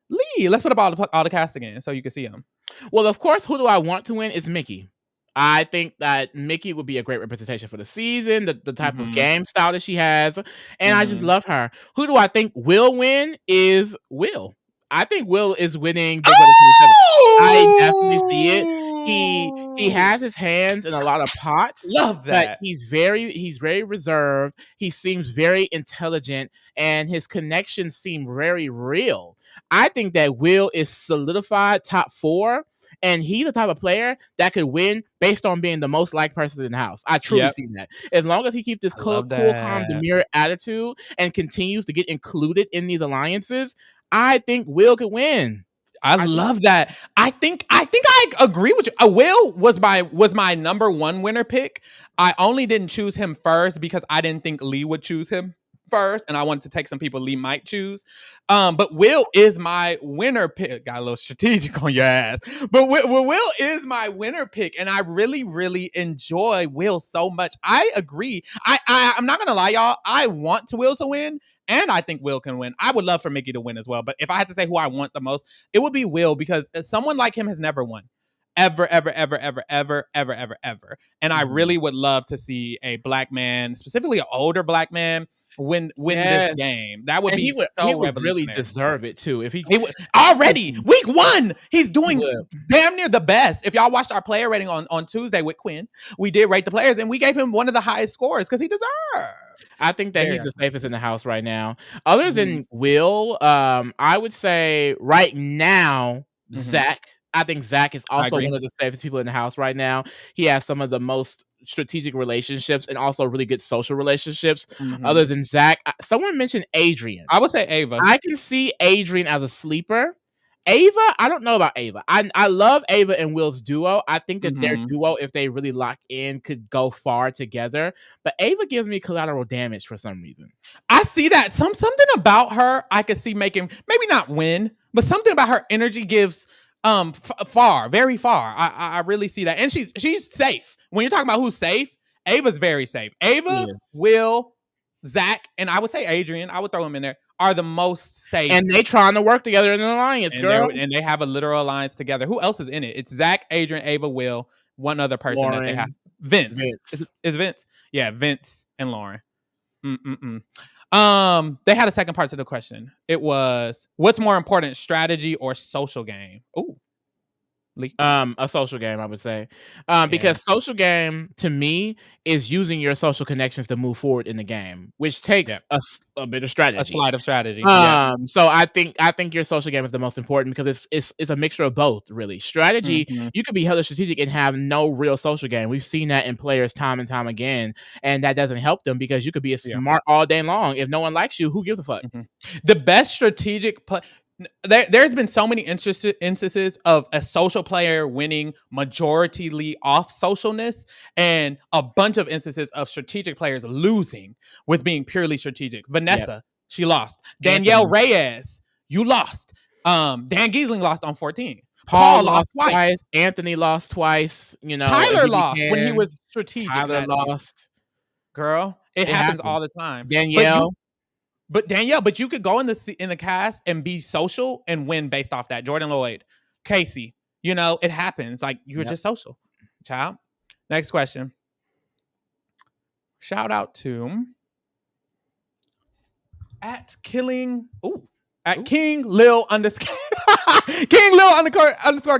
Lee, let's put up all the cast again so you can see them. Well, of course, who do I want to win is Mickey. I think that Mickey would be a great representation for the season, the type of game style that she has, and I just love her. Who do I think will win is Will. I think Will is winning Big Brother 27. I definitely see it. He has his hands in a lot of pots. Love that. But he's very reserved. He seems very intelligent, and his connections seem very real. I think that Will is solidified top 4, and he's the type of player that could win based on being the most liked person in the house. I truly see that. As long as he keeps this cool, calm, demure attitude and continues to get included in these alliances, I think Will could win. I love that. I think I agree with you. Will was my number 1 winner pick. I only didn't choose him first because I didn't think Lee would choose him first, and I wanted to take some people Lee might choose. But Will is my winner pick. Got a little strategic on your ass. But Will is my winner pick, and I really, really enjoy Will so much. I agree. I'm not gonna lie, y'all. I want Will to win. And I think Will can win. I would love for Mickey to win as well. But if I had to say who I want the most, it would be Will, because someone like him has never won. Ever. And I really would love to see a black man, specifically an older black man, win this game. That would be so he would really deserve it too. If he would, already week 1, he's doing damn near the best. If y'all watched our player rating on Tuesday with Quinn, we did rate the players and we gave him one of the highest scores because he deserved. I think that he's the safest in the house right now. Other than Will, I would say right now, Zach. I think Zach is also one of the safest people in the house right now. He has some of the most strategic relationships and also really good social relationships. Other than Zach, someone mentioned Adrian. I would say Ava. I can see Adrian as a sleeper. Ava, I don't know about Ava. I love Ava and Will's duo. I think that their duo, if they really lock in, could go far together. But Ava gives me collateral damage for some reason. I see that. Something about her I could see making, maybe not win, but something about her energy gives far, very far. I really see that. And she's safe. When you're talking about who's safe, Ava's very safe. Ava, Will, Zach, and I would say Adrian, I would throw him in there, are the most safe. And they trying to work together in an alliance, girl. And they have a literal alliance together. Who else is in it? It's Zach, Adrian, Ava, Will, one other person Lauren. that they have. Vince. Is Vince? Yeah, Vince and Lauren. They had a second part to the question. It was, what's more important, strategy or social game? Ooh. A social game, I would say, because social game to me is using your social connections to move forward in the game, which takes a bit of strategy, a slide of strategy. So I think your social game is the most important because it's a mixture of both. Really, strategy, you could be hella strategic and have no real social game. We've seen that in players time and time again, and that doesn't help them because you could be a smart all day long. If no one likes you, who gives a fuck? The best strategic play. There's been so many instances of a social player winning majoritarily off socialness, and a bunch of instances of strategic players losing with being purely strategic. Vanessa, she lost. Danielle Reyes, you lost. Dan Giesling lost on 14. Paul lost twice. Anthony lost twice. You know, Tyler lost when he was strategic. Tyler lost. Girl, it happens all the time. Danielle. But Danielle, you could go in the cast and be social and win based off that. Jordan Lloyd, Casey, it happens. Like, you're just social, child. Next question. Shout out to King Lil underscore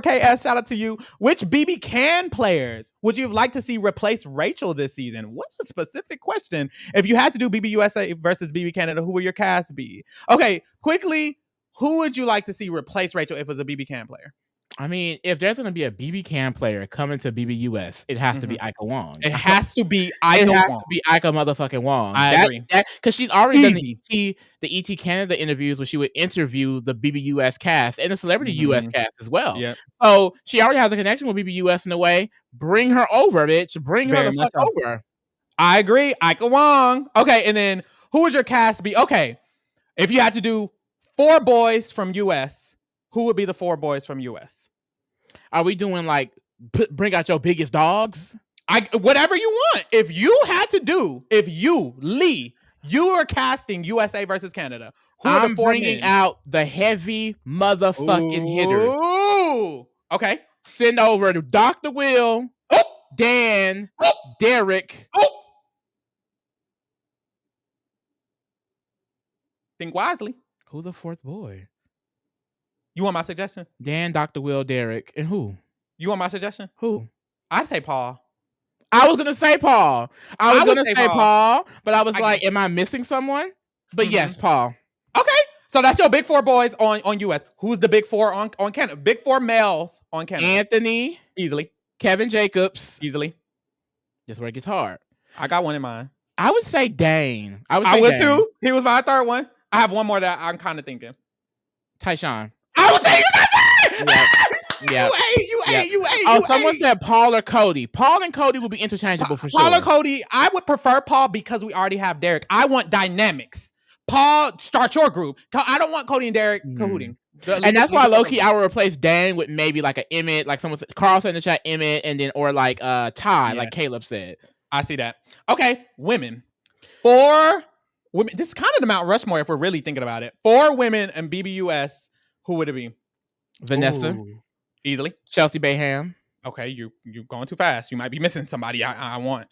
KS. Shout out to you. Which BB Can players would you have liked to see replace Rachel this season? What a specific question. If you had to do BB USA versus BB Canada, who would your cast be? Okay, quickly, who would you like to see replace Rachel if it was a BB Can player? I mean, if there's going to be a BB Can player coming to BB US, it has to be Ika Wong. It has to be Ika Wong. It has to be Ika motherfucking Wong. I agree. Because she's already done the ET Canada interviews where she would interview the BB US cast and the Celebrity US cast as well. Yep. So she already has a connection with BB US in a way. Bring her over, bitch. Bring her the fuck over. I agree. Ika Wong. Okay, and then who would your cast be? Okay, if you had to do 4 boys from US, who would be the 4 boys from US? Are we doing like bring out your biggest dogs? Whatever you want. If you, Lee, you are casting USA versus Canada, who are the 4 bringing out the heavy motherfucking hitters. Ooh. Okay. Send over to Dr. Will, Dan, Derek. Think wisely. Who's the 4th boy? You want my suggestion? Dan, Dr. Will, Derek, and who? You want my suggestion? Who? I'd say Paul. I was gonna say Paul. I was gonna say Paul, but I was like, am I missing someone? But yes, Paul. Okay. So that's your big 4 boys on US. Who's the big 4 on Canada? Big 4 males on Canada. Anthony. Easily. Kevin Jacobs. Easily. That's where it gets hard. I got one in mind. I would say Dane. I would too. He was my 3rd one. I have one more that I'm kind of thinking. Tyshawn. I was thinking that. Yeah. You someone said Paul or Cody. Paul and Cody will be interchangeable for sure. Paul or Cody, I would prefer Paul because we already have Derek. I want dynamics. Paul, start your group. I don't want Cody and Derek cahooting. And that's why low-key I would replace Dan with maybe like an Emmett, like someone said, Carl said in the chat, Emmett, and then or like Ty, like Caleb said. I see that. Okay, women. 4 women. This is kind of the Mount Rushmore if we're really thinking about it. 4 women and BBUS. Who would it be? Vanessa. Ooh. Easily. Chelsea Bayham. Okay, you're going too fast. You might be missing somebody I want.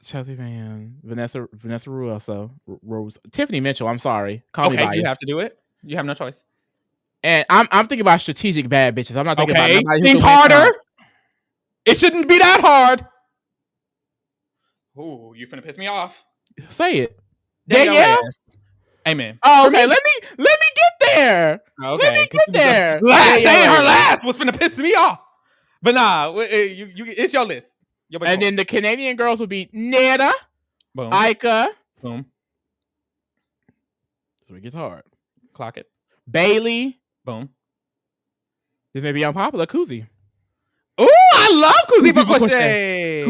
Chelsea Bayham. Vanessa Russo. Rose. Tiffany Mitchell. I'm sorry. Call me biased. You have to do it. You have no choice. And I'm thinking about strategic bad bitches. I'm not thinking about nobody. Think harder. It shouldn't be that hard. Ooh, you finna piss me off. Say it. Danielle? Amen. Oh, okay. Let me get there. Okay. Let me get there. Saying her last was finna piss me off. But nah, it's your list. And then the Canadian girls would be Netta, boom, Ika, boom. So it gets hard. Clock it. Bailey, Boom. This may be unpopular. Kuzi. Ooh, I love Kuzi Bakwashe.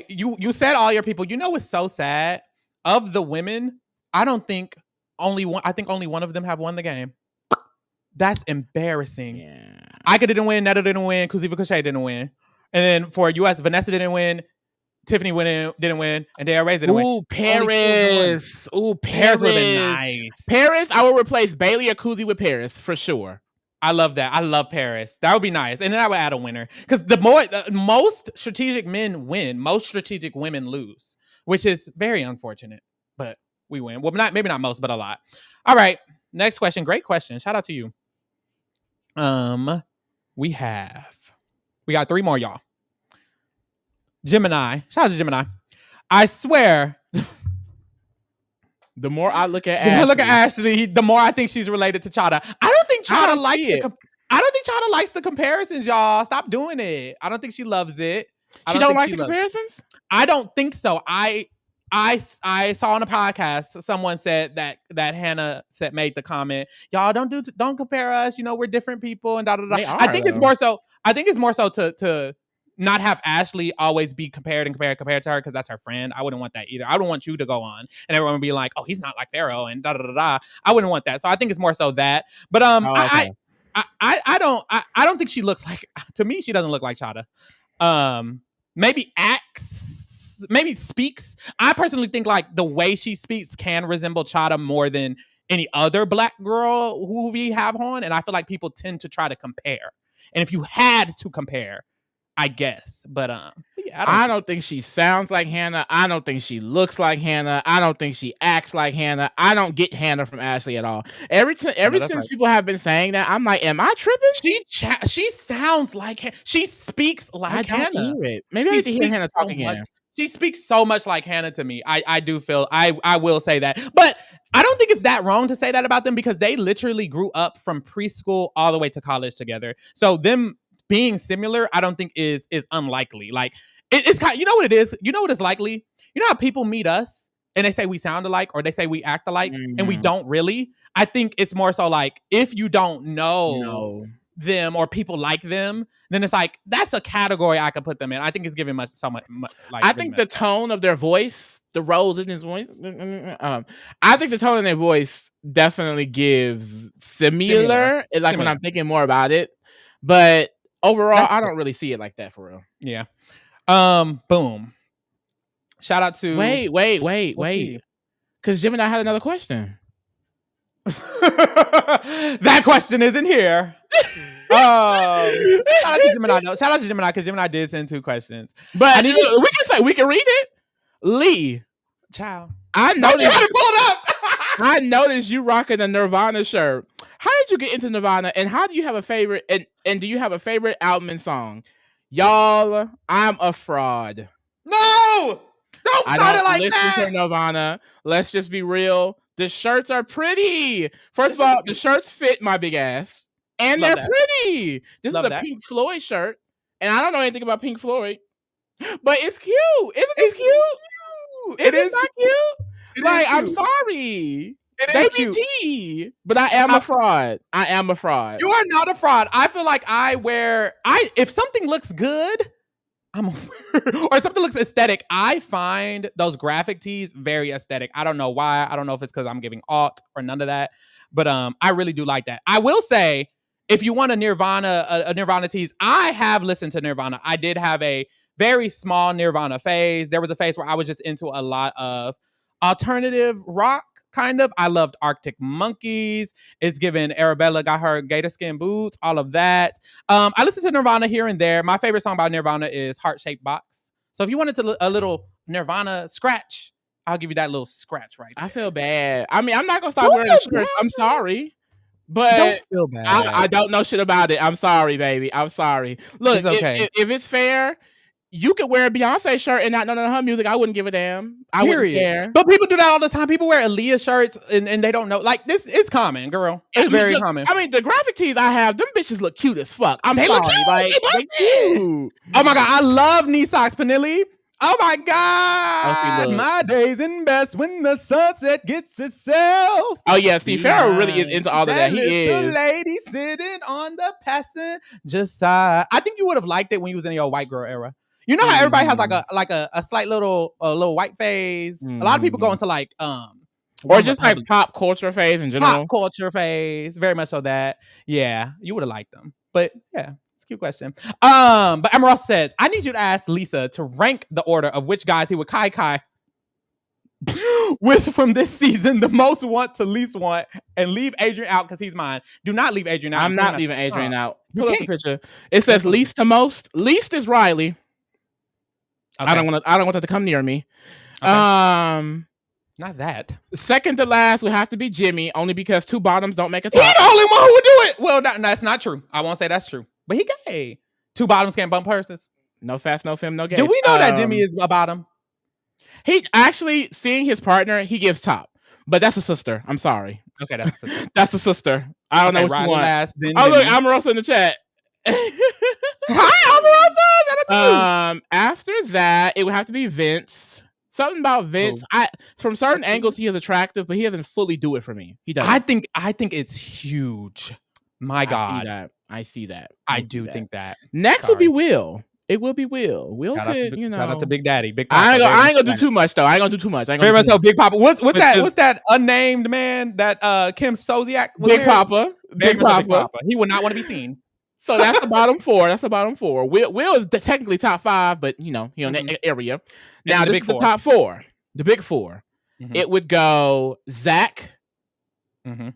You said all your people. You know what's so sad? Of the women, I think only one of them have won the game. That's embarrassing. Yeah. Ika didn't win, Netta didn't win, Kuzi Bakwashe didn't win. And then for US, Vanessa didn't win, Tiffany didn't win, and Daya Reyes didn't win. Ooh, Paris. Paris would have been nice. Paris, I will replace Bailey or Kuzi with Paris for sure. I love that. I love Paris. That would be nice. And then I would add a winner. Because the most strategic men win. Most strategic women lose. Which is very unfortunate. But we win. Well, maybe not most, but a lot. All right. Next question. Great question. Shout out to you. We got 3 more, y'all. Gemini. Shout out to Gemini. I swear. The more I look at Ashley, the more I think she's related to Chada. I don't think Chada likes the comparisons, y'all. Stop doing it. I don't think she loves it. She don't like the comparisons? I don't think so. I saw on a podcast someone said that Hannah made the comment, y'all don't compare us. You know, we're different people and da da da. I think it's more so to not have Ashley always be compared to her because that's her friend. I wouldn't want that either. I don't want you to go on and everyone would be like, oh, he's not like Pharaoh and da da da da. I wouldn't want that. So I think it's more so that. But I don't think she looks like, to me, she doesn't look like Chada. Maybe acts, maybe speaks. I personally think like the way she speaks can resemble Chada more than any other black girl who we have on. And I feel like people tend to try to compare. And if you had to compare, I guess, but yeah, I don't think she sounds like Hannah. I don't think she looks like Hannah. I don't think she acts like Hannah. I don't get Hannah from Ashley at all. Ever since people have been saying that, I'm like, am I tripping? She sounds like she speaks like Hannah. I don't hear it. Maybe I need to hear Hannah talk again. She speaks so much like Hannah to me. I do feel I will say that, but I don't think it's that wrong to say that about them because they literally grew up from preschool all the way to college together. So them being similar, I don't think is unlikely. Like it's kind of, you know what it is? You know what is likely? You know how people meet us and they say we sound alike or they say we act alike and we don't really? I think it's more so like if you don't know them or people like them, then it's like that's a category I could put them in. I think it's giving much like I think the tone of their voice, the rolls in his voice, I think the tone in their voice definitely gives similar. Like when I'm thinking more about it, but overall, I don't really see it like that for real. Yeah. Boom. Shout out to wait. Because Jim and I had another question. That question isn't here. Shout out to Gemini though. Shout out to Gemini because Gemini did send 2 questions. But we can read it. Lee. Ciao. I noticed. You had to pull it up. I noticed you rocking a Nirvana shirt. How did you get into Nirvana, and how do you have a favorite? And do you have a favorite album and song? Y'all, I'm a fraud. No, don't start it like that. I don't listen to Nirvana. Let's just be real. The shirts are pretty. First of all, the shirts fit my big ass, and they're pretty. This is a Pink Floyd shirt, and I don't know anything about Pink Floyd, but it's cute. Isn't it cute? It is not cute. Like, I'm sorry. It is cute. But I am a fraud. I am a fraud. You are not a fraud. I feel like if something looks good, or something looks aesthetic, I find those graphic tees very aesthetic. I don't know why. I don't know if it's because I'm giving alt or none of that. But I really do like that. I will say, if you want a Nirvana tees, I have listened to Nirvana. I did have a very small Nirvana phase. There was a phase where I was just into a lot of alternative rock. Kind of. I loved Arctic Monkeys. It's given Arabella got her gator skin boots, all of that. I listen to Nirvana here and there. My favorite song by Nirvana is Heart Shaped Box. So if you wanted a little Nirvana scratch, I'll give you that little scratch right there. I feel bad. I mean, I'm not going to stop wearing the shirts. I'm sorry. But don't feel bad. I don't know shit about it. I'm sorry, baby. I'm sorry. Look, it's okay. If it's fair, you could wear a Beyonce shirt and not know her music. I wouldn't give a damn. I wouldn't care. But people do that all the time. People wear Aaliyah shirts and they don't know. Like, this is common, girl. It's very common. I mean, the graphic tees I have, them bitches look cute as fuck. They sorry. Look cute. Like, they cute. Oh my God. I love knee socks, Panilli. Oh my God! look. My days in best when the sunset gets itself. Oh yeah, see, Pharaoh really is into all of that. He little is. lady sitting on the passenger side. I think you would have liked it when you was in your white girl era. You know how everybody has like a slight little white phase. A lot of people go into like or just like pop culture phase in general. Pop culture phase, very much so that. Yeah, you would have liked them. But yeah. Cute question. But Emerald says, I need you to ask Lisa to rank the order of which guys he would kai with from this season, the most want to least want, and leave Adrian out because he's mine. Do not leave Adrian out. I'm not leaving Adrian out. Pull up the picture. It says least to most. Least is Riley. Okay. I don't want that to come near me. Okay. Not that. Second to last would have to be Jimmy, only because two bottoms don't make a top. He's the only one who would do it. Well, that's not true. I won't say that's true. But he gay. Two bottoms can't bump purses. No fast, no femme, no gay. Do we know that Jimmy is a bottom? He actually, seeing his partner, he gives top. But that's a sister. I'm sorry. Okay, that's a sister. That's a sister. I don't know what you want. Last, look, Amarosa in the chat. Hi, Amarosa. After that, it would have to be Vince. Something about Vince. From certain angles, he is attractive, but he doesn't fully do it for me. He doesn't. I think it's huge. My God. I see that. I do think that. Next would be Will. It will be Will. Will could, shout out to Big Daddy. Big Papa. I ain't gonna do too much though. I ain't gonna do too much. Very much so. Big Papa. What's that unnamed man that Kim Soziak was Big Papa. Big Papa. He would not want to be seen. So that's the bottom four. Will is technically top 5, but he on that area. Now this is the top 4. The big 4. Mm-hmm. It would go Zach. Mm-hmm.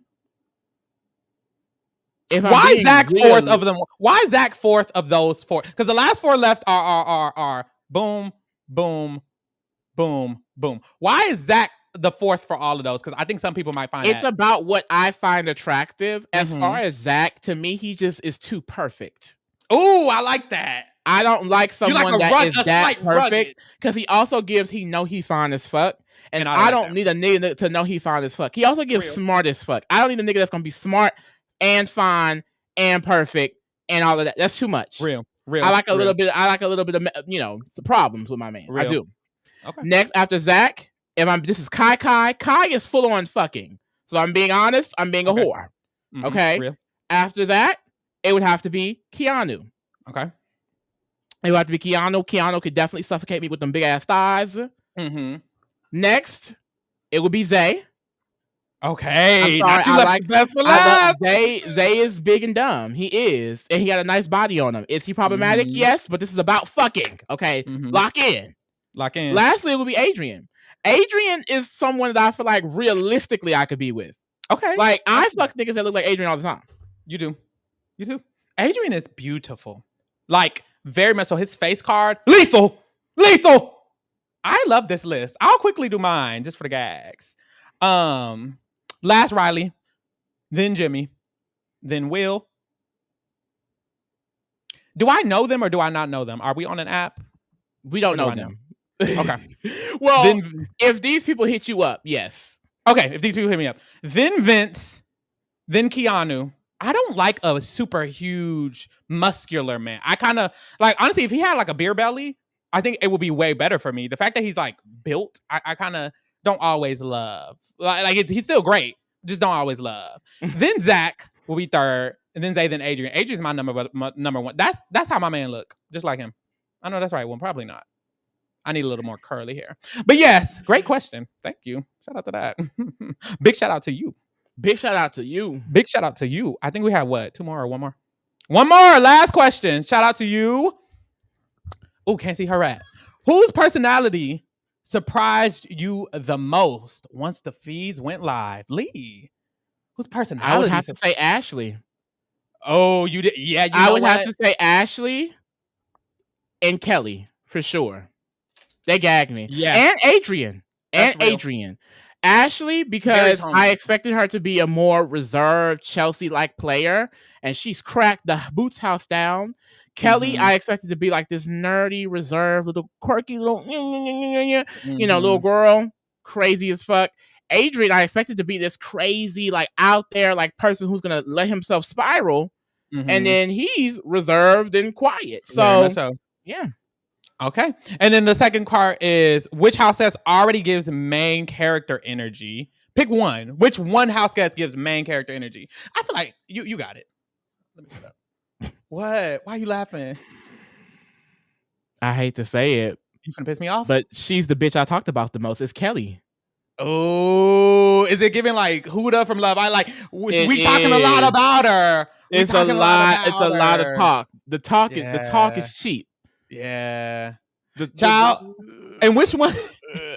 Why is Zach fourth of them? Why is Zach fourth of those 4? Because the last 4 left are boom, boom, boom, boom. Why is Zach the 4th for all of those? Because I think some people might find it's about what I find attractive. As far as Zach, to me, he just is too perfect. Ooh, I like that. I don't like someone that is that perfect because he also gives he fine as fuck. And I don't need a nigga to know he fine as fuck. He also gives smart as fuck. I don't need a nigga that's gonna be smart and fine and perfect and all of that. That's too much. Real. I like a little bit of the problems with my man. I do. Okay. Next after Zach, this is Kai. Kai is full on fucking. So I'm being honest. I'm being a whore. Mm-hmm. Okay. Real. After that, it would have to be Keanu. Okay. It would have to be Keanu. Keanu could definitely suffocate me with them big ass thighs. Mm-hmm. Next, it would be Zay. Okay. I like best for last. Zay is big and dumb. He is. And he got a nice body on him. Is he problematic? Mm-hmm. Yes, but this is about fucking. Okay. Mm-hmm. Lock in. Lastly, it will be Adrian. Adrian is someone that I feel like realistically I could be with. Okay. Like I fuck niggas that look like Adrian all the time. You do. Adrian is beautiful. Like very much so. His face card. Lethal. I love this list. I'll quickly do mine just for the gags. Last Riley, then Jimmy, then Will. Do I know them or do I not know them? Are we on an app? We don't know them. Okay. Well, then, if these people hit you up, yes. Okay, if these people hit me up. Then Vince, then Keanu. I don't like a super huge muscular man. I kind of like, honestly, if he had like a beer belly, I think it would be way better for me. The fact that he's like built, I kind of don't always love. Like he's still great, just don't always love. Then Zach will be 3rd, and then Zay, then Adrian. Adrian's my number 1. That's how my man look, just like him. I know that's right. Well, probably not. I need a little more curly hair. But yes, great question. Thank you. Shout out to that. Big shout out to you. Big shout out to you. Big shout out to you. I think we have what? 2 more or 1 more? 1 more. Last question. Shout out to you. Oh, can't see her at. Whose personality surprised you the most once the feeds went live? Lee. Whose personality? I would have to say Ashley. Oh, you did? Yeah, I would have to say Ashley and Kelly for sure. They gagged me. Yeah. And Adrian. Ashley, because I expected her to be a more reserved Chelsea-like player, and she's cracked the Boots house down. Kelly, I expected to be like this nerdy, reserved, little quirky, little, little girl, crazy as fuck. Adrian, I expected to be this crazy, like out there, like person who's gonna let himself spiral, and then he's reserved and quiet. So, so. Yeah. Okay. And then the second part is which house guest already gives main character energy? Pick one. Which one house guest gives main character energy? I feel like you got it. Let me shut up. What? Why are you laughing? I hate to say it. You gonna piss me off? But she's the bitch I talked about the most. It's Kelly. Oh, is it giving like Huda from Love? We talking a lot about her. It's a lot. It's a lot of talk. The talk is cheap. Yeah. Child. And which one?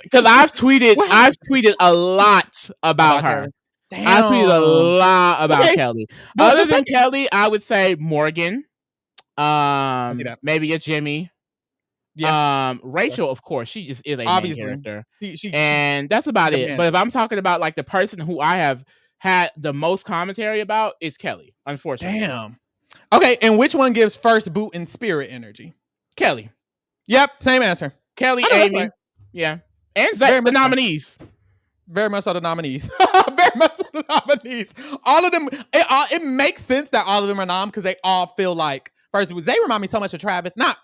Because I've tweeted a lot about her. Damn. I've tweeted a lot about Kelly. Other than Kelly, I would say Morgan. Maybe a Jimmy. Yeah. Rachel, of course, she just is a main character. And that's about it. But if I'm talking about like the person who I have had the most commentary about, it's Kelly, unfortunately. Damn. Okay, and which one gives first boot and spirit energy? Kelly. Yep, same answer. Kelly, Amy. Yeah. And Zach, the nominees. Very much so the nominees. Very much so the nominees. All of them, it makes sense that all of them are nom because they all feel like first boot. They remind me so much of Travis. Not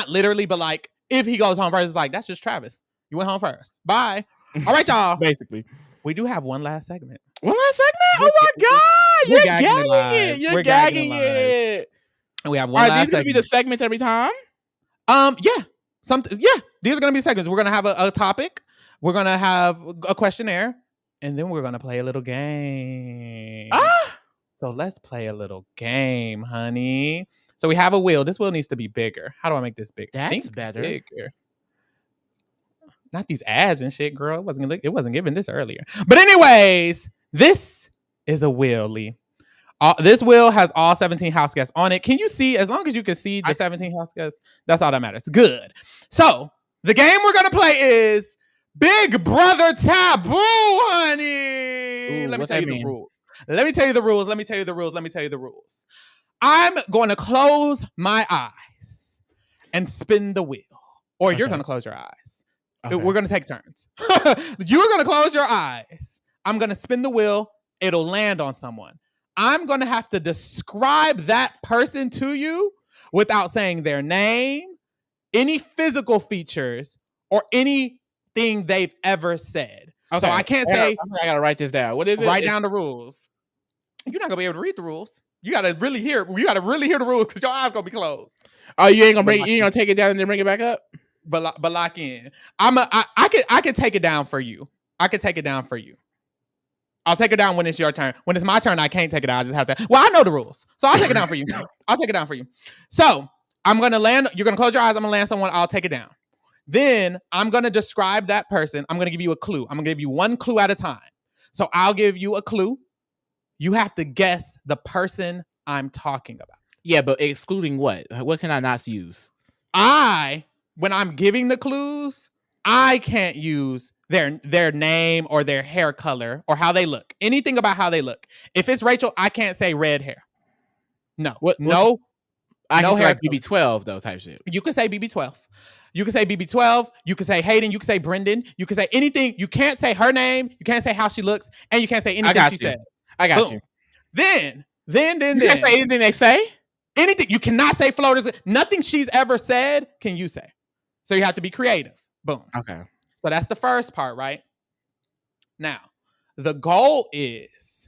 literally, but like if he goes home first, it's like that's just Travis. You went home first. Bye. All right, y'all. Basically. We do have one last segment. One last segment? Oh my God. You're gagging it. You're gagging it. And we have one last segment. Are these going to be the segments every time? Yeah. These are going to be segments. We're going to have a topic. We're going to have a questionnaire. And then we're going to play a little game. So let's play a little game, honey. So we have a wheel. This wheel needs to be bigger. How do I make this bigger? That's better. Bigger. Not these ads and shit, girl. It wasn't given this earlier. But anyways, this is a wheel, Lee. This wheel has all 17 house guests on it. Can you see? As long as you can see the 17 house guests, that's all that matters. Good. So the game we're gonna play is Big Brother Taboo, honey. Ooh, Let me tell you the rules. Let me tell you the rules. I'm going to close my eyes and spin the wheel. Or you're going to close your eyes. Okay. We're going to take turns. You're going to close your eyes. I'm going to spin the wheel. It'll land on someone. I'm going to have to describe that person to you without saying their name, any physical features, or anything they've ever said. Okay. So I can't say... I got to write this down. What is it? Write down the rules. You're not going to be able to read the rules. You gotta really hear the rules because your eyes gonna be closed. Oh, you ain't gonna take it down and then bring it back up? But lock in. I can take it down for you. I can take it down for you. I'll take it down when it's your turn. When it's my turn, I can't take it down. I just have to. Well, I know the rules, so I'll take it down for you. I'll take it down for you. So I'm gonna land. You're gonna close your eyes. I'm gonna land someone. I'll take it down. Then I'm gonna describe that person. I'm gonna give you a clue. I'm gonna give you one clue at a time. So I'll give you a clue. You have to guess the person I'm talking about. Yeah, but excluding what? What can I not use? When I'm giving the clues, I can't use their name or their hair color or how they look. Anything about how they look. If it's Rachel, I can't say red hair. No. No. I can say like BB12 though type shit. You can say BB12. You can say BB12. You can say Hayden. You can say Brendan. You can say anything. You can't say her name. You can't say how she looks. And you can't say anything she said. I got you. Then. You can't say anything they say? Anything. You cannot say floaters. Nothing she's ever said can you say. So you have to be creative. Boom. Okay. So that's the first part, right? Now, the goal is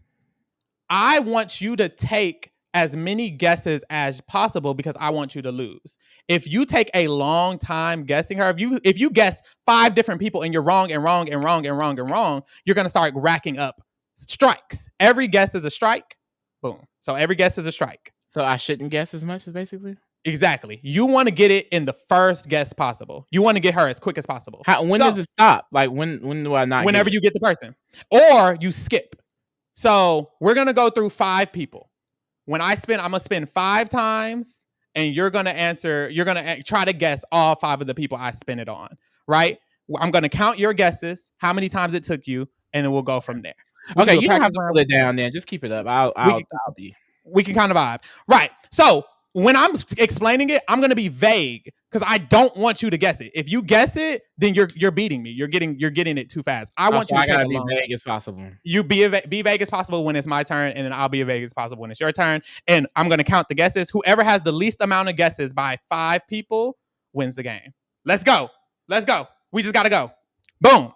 I want you to take as many guesses as possible because I want you to lose. If you take a long time guessing her, if you guess 5 different people and you're wrong and wrong and wrong and wrong and wrong, you're going to start racking up strikes. Every guess is a strike. Boom. So every guess is a strike. So I shouldn't guess as much as basically? Exactly. You want to get it in the first guess possible. You want to get her as quick as possible. When does it stop? Like when do I not? Whenever you get the person. Or you skip. So we're going to go through 5 people. When I'm going to spin 5 times and you're going to answer, you're going to try to guess all 5 of the people I spin it on, right? I'm going to count your guesses, how many times it took you, and then we'll go from there. Okay, you don't have to pull it down then. Just keep it up. We can kind of vibe. Right. So when I'm explaining it, I'm going to be vague because I don't want you to guess it. If you guess it, then you're beating me. You're getting it too fast. I want you to be vague as possible. You be vague as possible when it's my turn, and then I'll be as vague as possible when it's your turn. And I'm going to count the guesses. Whoever has the least amount of guesses by 5 people wins the game. Let's go. We just gotta go. Boom.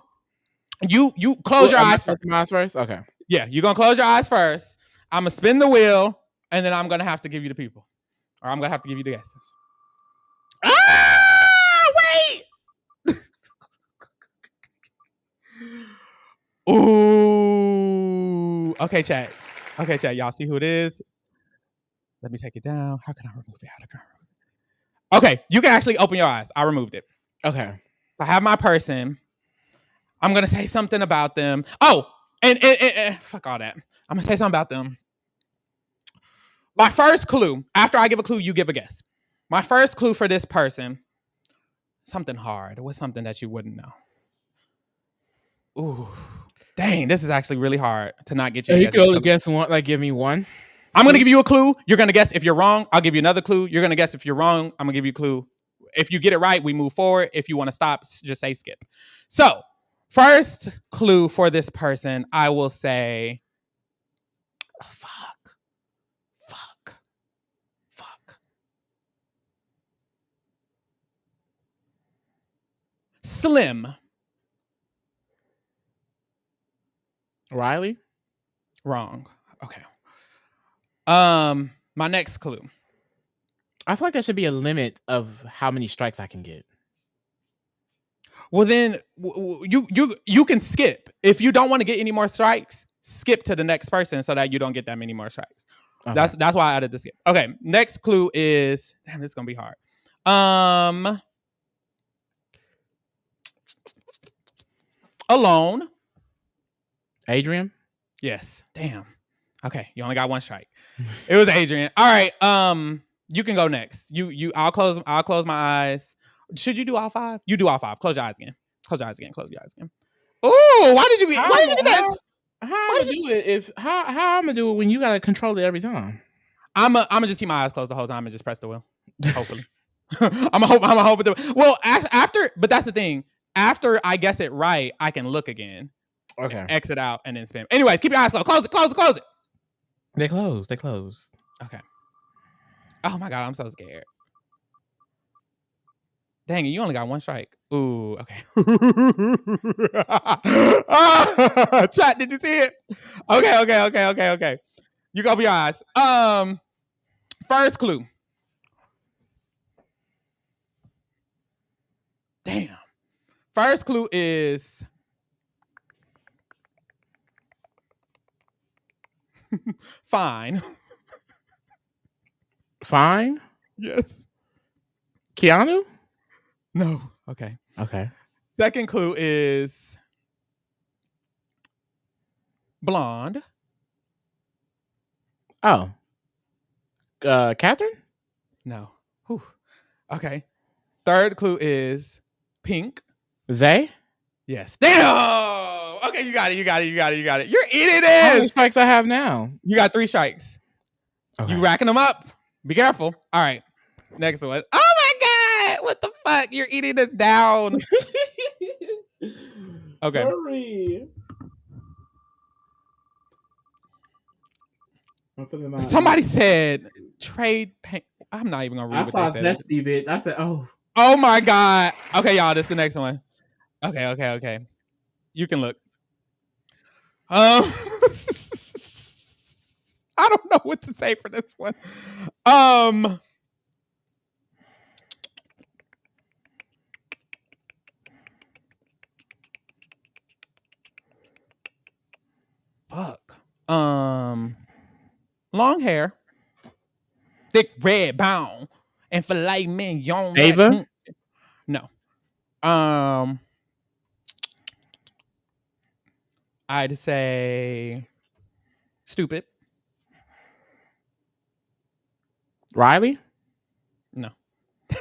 You close your eyes first. Okay. Yeah, you're gonna close your eyes first. I'm gonna spin the wheel, and then I'm gonna have to give you the people, or I'm gonna have to give you the guesses. Wait. Ooh. Okay, chat. Y'all see who it is? Let me take it down. How can I remove it? Okay, you can actually open your eyes. I removed it. Okay. So I have my person. I'm gonna say something about them. Oh, and fuck all that. I'm gonna say something about them. My first clue. After I give a clue, you give a guess. My first clue for this person. Something hard. What's something that you wouldn't know? Ooh, dang! This is actually really hard to not get you. You can only guess one. Like, give me one. I'm gonna give you a clue. You're gonna guess if you're wrong. I'll give you another clue. You're gonna guess if you're wrong. I'm gonna give you a clue. If you get it right, we move forward. If you want to stop, just say skip. So, first clue for this person, I will say, fuck. Slim. Riley? Wrong. Okay. My next clue. I feel like there should be a limit of how many strikes I can get. Well, then you can skip. If you don't want to get any more strikes, skip to the next person so that you don't get that many more strikes. Okay. That's why I added the skip. Okay. Next clue is, damn, this is gonna be hard. Alone. Adrian? Yes. Damn. Okay, you only got one strike. It was Adrian. All right. You can go next. I'll close my eyes. Should you do all five? You do all five. Close your eyes again. Oh, why did you do that? How I'm gonna do it when you gotta control it every time? I'm gonna just keep my eyes closed the whole time and just press the wheel. Hopefully. I'm gonna hope it. Well, after, but that's the thing. After I guess it right, I can look again. Okay. Exit out and then spam. Anyway, keep your eyes closed. Close it. They closed. Okay. Oh my God, I'm so scared. Dang it, you only got one strike. Ooh, okay. Chat, did you see it? Okay. You go be your eyes. First clue. Damn. First clue is fine. Fine? Yes. Keanu? No. Okay. Okay. Second clue is blonde. Oh. Catherine? No. Whew. Okay. Third clue is pink. Zay? Yes. Damn. Okay, you got it. You're eating it. How many strikes I have now? You got 3 strikes. Okay. You racking them up. Be careful. All right. Next one. Oh my God. What the fuck? You're eating this down. Okay. Hurry. Somebody said trade paint. I'm not even gonna read what they said. Zesty, bitch. I said, oh. Oh my God. Okay, y'all. This is the next one. Okay. You can look. I don't know what to say for this one. Fuck. Long hair, thick red bone, and filet mignon. Ava? No. I'd say stupid. Riley? No.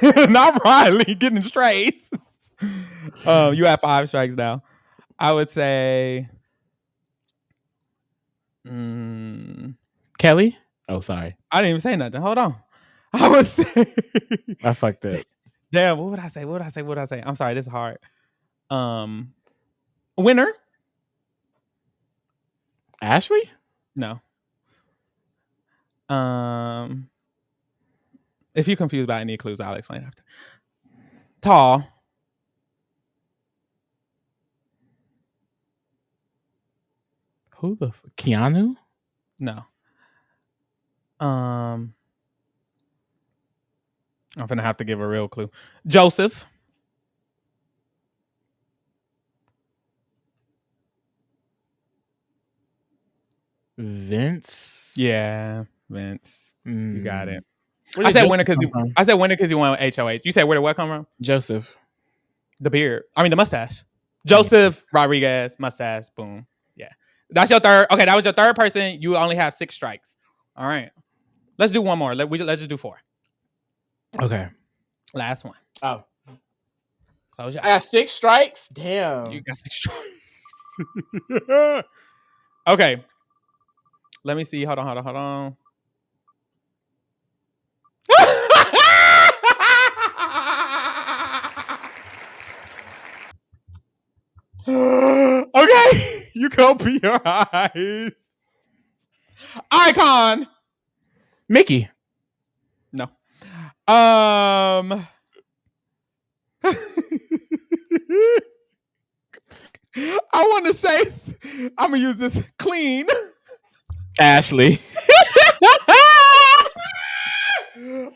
Not Riley getting strays. You have 5 strikes now. I would say Kelly? Oh, sorry. I didn't even say nothing. Hold on. I would say I fucked up. Damn, what would I say? I'm sorry, this is hard. Winner? Ashley? No. If you're confused by any clues, I'll explain after. Tall. Who the Keanu? No. I'm gonna have to give a real clue. Joseph. Vince. Yeah, Vince. You got it. Where I did said Joseph winner because come from? you went with HOH. You said where did what come from? Joseph. The beard. I mean the mustache. Joseph Rodriguez, mustache, boom. Yeah. That's your third. Okay, that was your third person. You only have 6 strikes. All right. Let's do one more. Let's just do 4. Okay. Last one. Oh. Close your I got 6 strikes? Damn. You got 6 strikes. Okay. Let me see. Hold on. Okay. You can open your eyes. Icon. Mickey. No. I want to say I'm gonna use this clean. Ashley.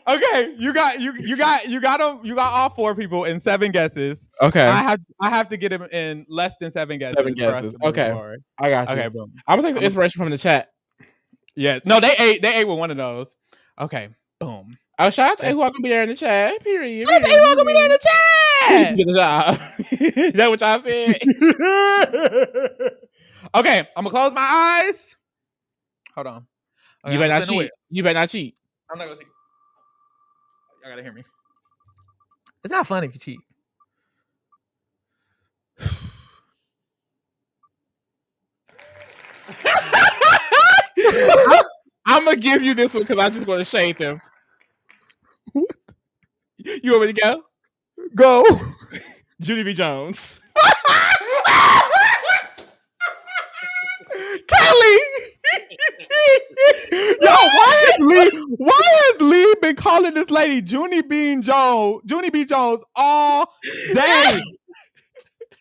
Okay, you got them. You got all 4 people in 7 guesses. Okay. I have to get them in less than 7 guesses. 7 guesses. Okay. I got you. Okay, boom. I'm gonna take the inspiration from the chat. Yes. No, they ate with one of those. Okay. Boom. Oh, shout out to who I'm gonna be there in the chat. Period. Shout out to who I'm gonna be there in the chat. Good job. Is that what y'all said? Okay, I'm gonna close my eyes. Hold on. Okay, You better not cheat. You better not cheat. I'm not gonna cheat. Y'all gotta hear me. It's not fun if you cheat. I'm gonna give you this one because I just want to shade them. You want me to go? Go. Judy B. Jones. Kelly. Yo, why has Lee been calling this lady Junie B. Jones all day?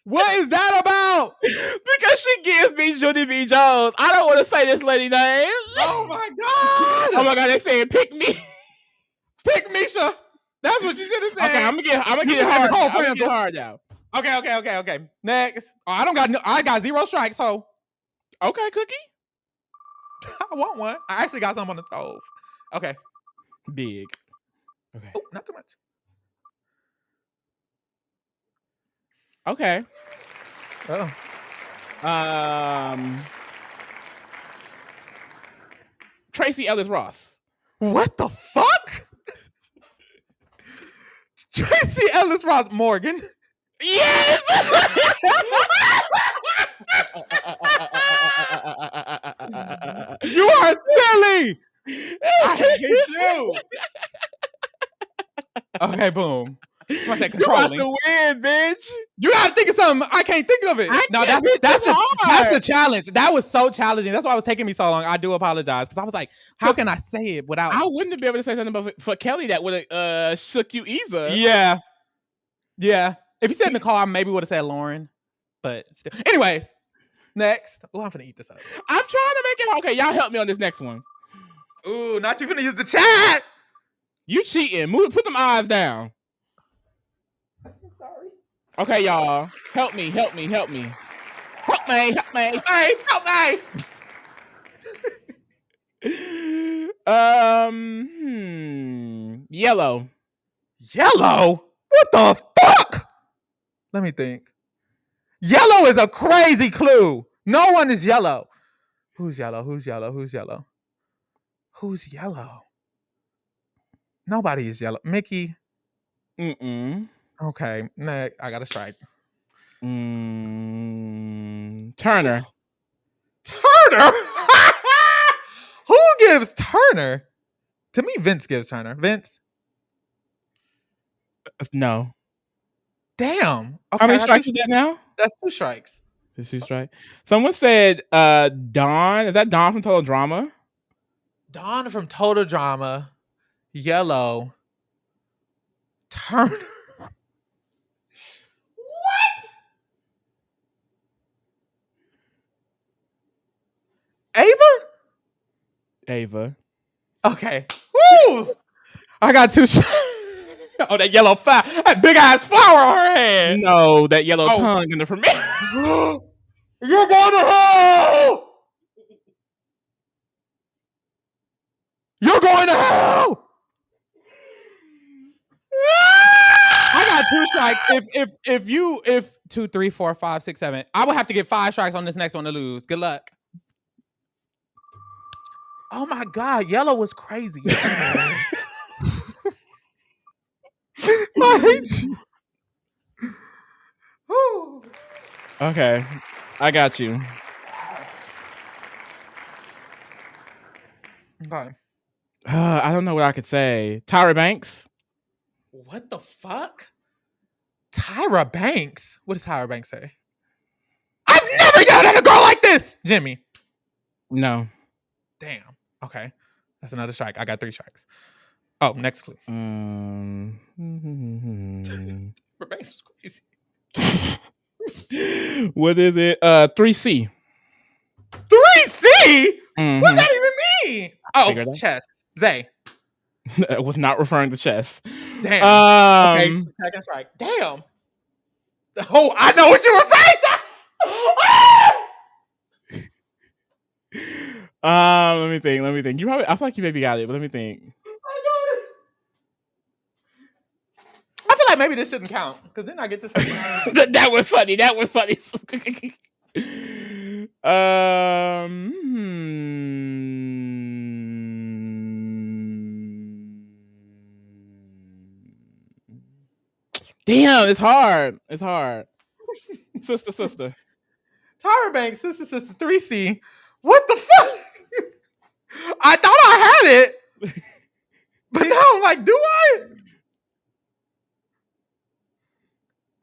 What is that about? Because she gives me Judy B. Jones. I don't want to say this lady name. Oh my god! Oh my god, they saying pick me. Pick Misha. That's what you should have said. Okay, I'm gonna get hard now. Okay. Next. Oh, I got 0 strikes, so. Okay, Cookie. I want one. I actually got some on the stove. Okay. Big. Okay. Oh, not too much. Okay. Oh. Tracy Ellis Ross. What the fuck? Tracy Ellis Ross Morgan. Yes. You are silly. I hate you. Okay, boom. I said controlling. You about to win, bitch. You gotta think of something. I can't think of it. That's the challenge. That was so challenging. That's why it was taking me so long. I do apologize because I was like, how can I say it without? I wouldn't have been able to say something about for Kelly that would have shook you either. Yeah. If you said Nicole, I maybe would have said Lauren. But still. Anyways, next. Oh, I'm finna eat this up. I'm trying to make it okay. Y'all help me on this next one. Ooh, not you finna use the chat. You cheating. Put them eyes down. Sorry. Okay, y'all. Help me. Hey, help me. Yellow. Yellow? What the fuck? Let me think. Yellow is a crazy clue. No one is yellow. Who's yellow? Nobody is yellow. Mickey. Okay, next. I got a strike. Turner. Who gives Turner? To me, Vince gives Turner. Vince? No. Damn. Okay, How many strikes is that now? That's 2 strikes. That's 2 strikes. Someone said Dawn. Is that Dawn from Total Drama? Dawn from Total Drama. Yellow. Turner. What? Ava. Okay. Woo! I got 2 shots. Oh, that yellow flower. That big ass flower on her head. No, that yellow tongue in the premiere. You're going to hell! You're going to hell! I got 2 strikes. If 2, 3, 4, 5, 6, 7, I would have to get 5 strikes on this next one to lose. Good luck. Oh my God, yellow was crazy. I hate you. Okay, I got you. Okay. I don't know what I could say. Tyra Banks. What the fuck? Tyra Banks? What does Tyra Banks say? I've never yelled at a girl like this! Jimmy. No. Damn. Okay. That's another strike. I got 3 strikes. Oh, next clue. Tyra Banks was crazy. What is it? 3C. 3C? What does that even mean? Oh, chess. Zay. It was not referring to chess. Damn. Okay, second strike. Damn. Oh, I know what you're referring to. Let me think. I feel like you maybe got it, but let me think. I feel like maybe this shouldn't count because then I get this. That was funny. Damn, it's hard. Sister. Tyra Banks, sister, 3C. What the fuck? I thought I had it, but now I'm like, do I?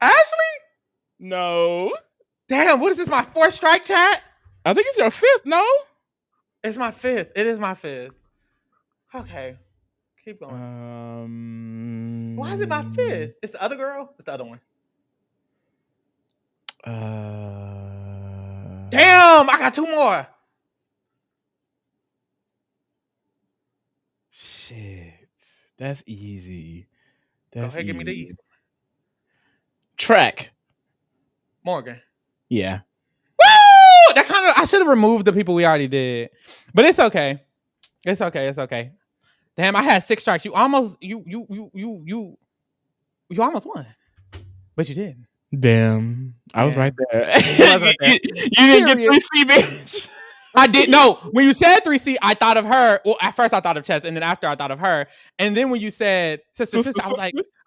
Ashley? No. Damn, what is this? My 4th strike, chat? I think it's your 5th. No. It's my 5th. It is my 5th. Okay, keep going. Why is it my 5th? It's the other girl. It's the other one. Damn, I got 2 more. Shit, that's easy. Go ahead, give me these. Track. Morgan. Yeah. Woo! That kind of I should have removed the people we already did, but it's okay. It's okay. Damn, I had 6 strikes. You almost almost won, but you did. Damn, I was right there. You didn't get 3C, bitch. I did. No, when you said 3C, I thought of her. Well, at first I thought of Chess, and then after I thought of her. And then when you said sister, I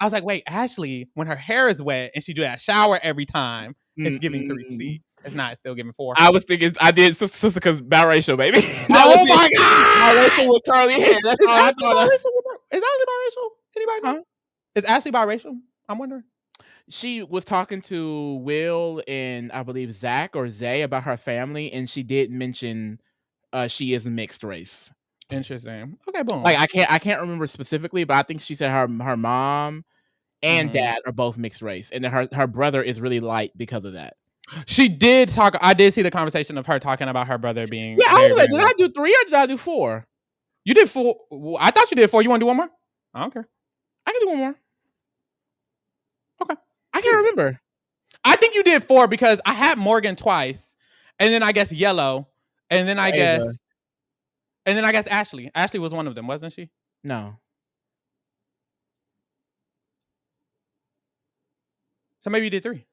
was like, wait, Ashley, when her hair is wet and she do that shower every time, it's giving 3C. It's not. It's still giving 4. I was thinking I did sister because biracial, baby. Oh my God! Biracial with curly hair. That's all I thought. Is Ashley biracial? Anybody know? Is Ashley biracial? I'm wondering. She was talking to Will and I believe Zach or Zay about her family, and she did mention she is a mixed race. Interesting. Okay, boom. Like I can't remember specifically, but I think she said her mom and dad are both mixed race, and her brother is really light because of that. She did talk. I did see the conversation of her talking about her brother being. Yeah, I was like, did I do 3 or did I do 4? You did 4. I thought you did 4. You want to do one more? I don't care. I can do one more. Okay. I can't remember. I think you did 4 because I had Morgan twice, and then I guess Yellow, and then I guess Ashley. Ashley was one of them, wasn't she? No. So maybe you did 3.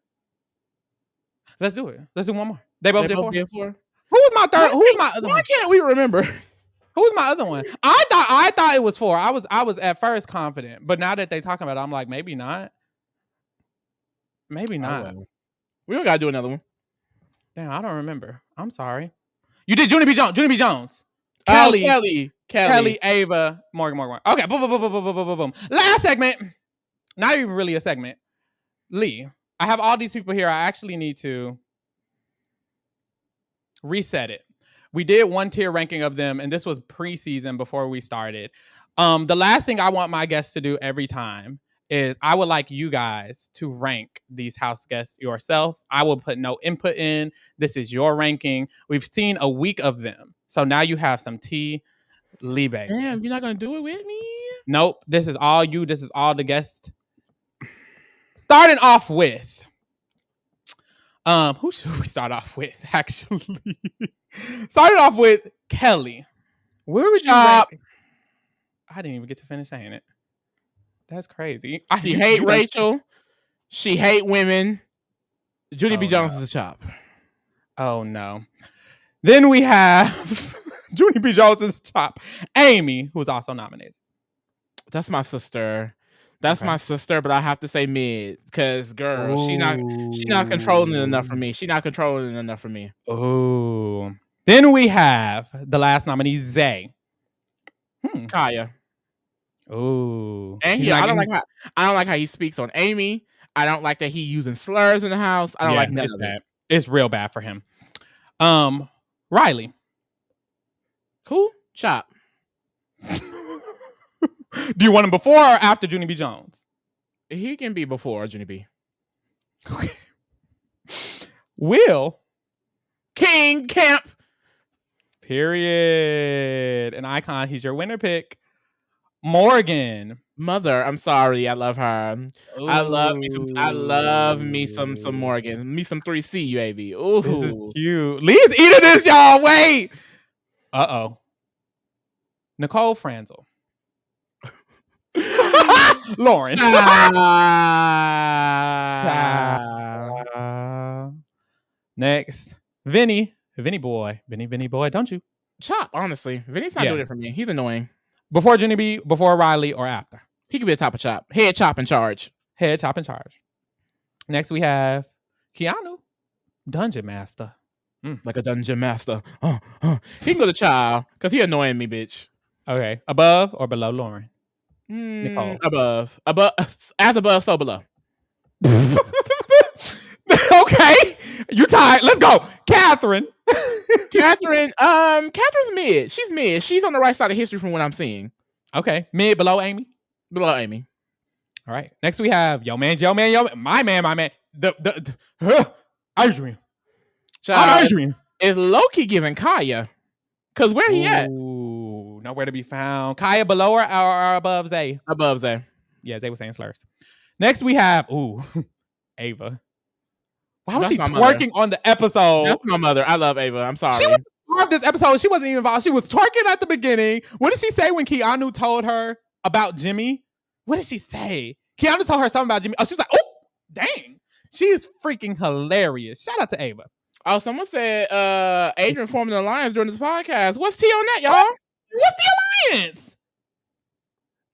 Let's do it. Let's do one more. They both did 4. Did 4. Who was my third? Who was my other one? Why can't we remember? Who was my other one? I thought it was 4. I was at first confident, but now that they talking about it, I'm like, maybe not. Maybe not. We don't gotta do another one. Damn, I don't remember. I'm sorry. You did Junie B. Jones. Kelly, Ava, Morgan. Okay, boom. Last segment. Not even really a segment. Lee, I have all these people here. I actually need to reset it. We did 1 tier ranking of them, and this was preseason before we started. The last thing I want my guests to do every time is I would like you guys to rank these house guests yourself. I will put no input in. This is your ranking. We've seen a week of them. So now you have some tea, Lee baby. Damn, you're not gonna do it with me? Nope. This is all you. This is all the guests. Starting off with, who should we start off with? Actually, started off with Kelly. Where would you? I didn't even get to finish saying it. That's crazy. She hate Rachel. She hate women. Judy B. Jones is a chop. Oh no. Then we have Judy B. Jones is a chop. Amy, who was also nominated. That's my sister. That's my sister, but I have to say mid because girl, she not controlling it enough for me. She not controlling it enough for me. Oh. Then we have the last nominee, Zay. Kaya. Oh. And I don't like how he speaks on Amy. I don't like that he using slurs in the house. I don't like none of that. It's real bad for him. Riley. Cool. Chop. Do you want him before or after Junie B. Jones? He can be before Junie B. Okay. Will. King Camp. Period. An icon. He's your winner pick. Morgan. Mother. I'm sorry. I love her. Ooh. I love me some Morgan. Me some 3C, baby. Ooh. This is cute. Lee's eating this, y'all. Wait. Uh-oh. Nicole Franzel. Lauren. Next. Vinny boy. Vinny boy, don't you? Chop, honestly. Vinny's not doing it for me. He's annoying. Before Junie B, before Riley, or after? He could be a top of chop. Head chop in charge. Head chop in charge. Next we have Keanu. Dungeon Master. Like a dungeon master. He can go to child because he annoying me, bitch. Okay. Above or below Lauren? Nicole. Above. As above, so below. Okay. You tired. Let's go. Catherine. Catherine's mid. She's mid. She's on the right side of history from what I'm seeing. Okay. Mid, below Amy? Below Amy. All right. Next we have my man. Adrian. I'm Adrian. Is Loki giving Kaya? Because where he at? Ooh, nowhere to be found. Kaya below or above Zay? Above Zay. Yeah, Zay was saying slurs. Next we have, Ava. Why was she twerking on the episode? That's my mother. I love Ava. I'm sorry. She was on this episode. She wasn't even involved. She was twerking at the beginning. What did she say when Keanu told her about Jimmy? What did she say? Keanu told her something about Jimmy. Oh, she was like, oh, dang. She is freaking hilarious. Shout out to Ava. Oh, someone said Adrian formed an alliance during this podcast. What's T on that, y'all? What's the alliance?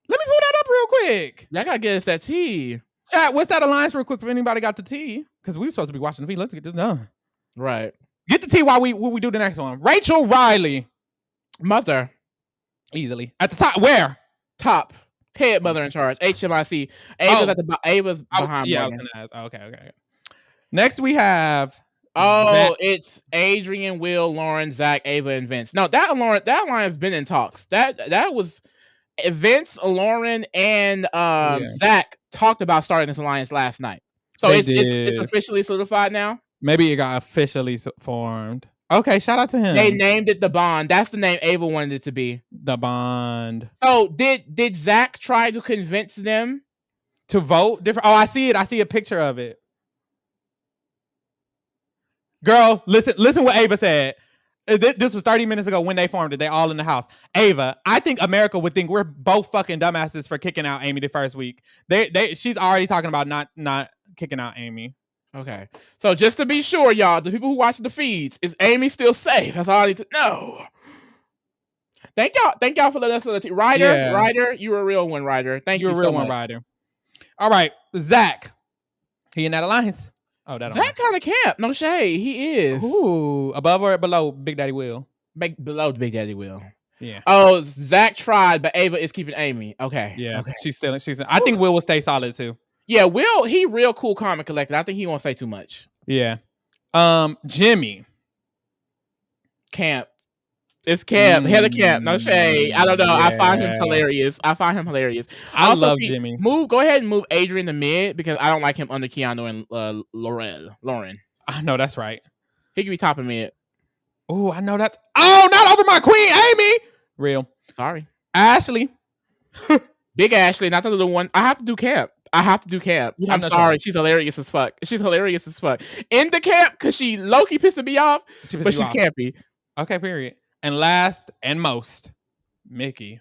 Let me pull that up real quick. Y'all gotta get us that T. Chat, what's that alliance real quick if anybody got the T? Because we were supposed to be watching the feed. Let's get this done. Right. Get the T while we do the next one. Rachel Riley. Mother. Easily. At the top. Where? Top. Head mother in charge. HMIC. Ava's behind. Yeah, I was gonna ask. Okay. Next we have it's Adrian, Will, Lauren, Zach, Ava, and Vince. No, that line's been in talks. That was Vince, Lauren, and Zach talked about starting this alliance last night. So it's officially solidified now. Maybe it got officially formed. Okay, shout out to him. They named it The Bond. That's the name Ava wanted it to be. The Bond. So did Zach try to convince them to vote different? Oh, I see it. I see a picture of it. Girl, listen what Ava said. This was 30 minutes ago when they formed it. They all in the house. Ava, I think America would think we're both fucking dumbasses for kicking out Amy the first week. She's already talking about not kicking out Amy. Okay. So just to be sure, y'all, the people who watch the feeds, is Amy still safe? That's all I need to know. Thank y'all for letting us know. Ryder, you were a real one, Ryder. Thank you. You're a real one, Ryder. All right, Zach. He in that alliance? Oh, that Zach kind of camp. No shade. He is. Ooh, above or below Big Daddy Will? Below Big Daddy Will. Yeah. Oh, Zach tried, but Ava is keeping Amy. Okay. Yeah. Okay. She's still. I think Will stay solid too. Yeah, Will. He real cool, calm, and collected. I think he won't say too much. Yeah. Jimmy. Camp. It's camp. Head of camp. No shade. I don't know. Yeah. I find him hilarious. I love Jimmy. Go ahead and move Adrian to mid because I don't like him under Keanu and Lauren. I know that's right. He could be top of mid. Oh, I know that. Oh, not over my queen, Amy. Real. Sorry. Ashley. Big Ashley, not the little one. I have to do camp. I'm sorry. She's hilarious as fuck. In the camp, because she low-key pissing me off, but she's campy. Okay, period. And last and most, Mickey.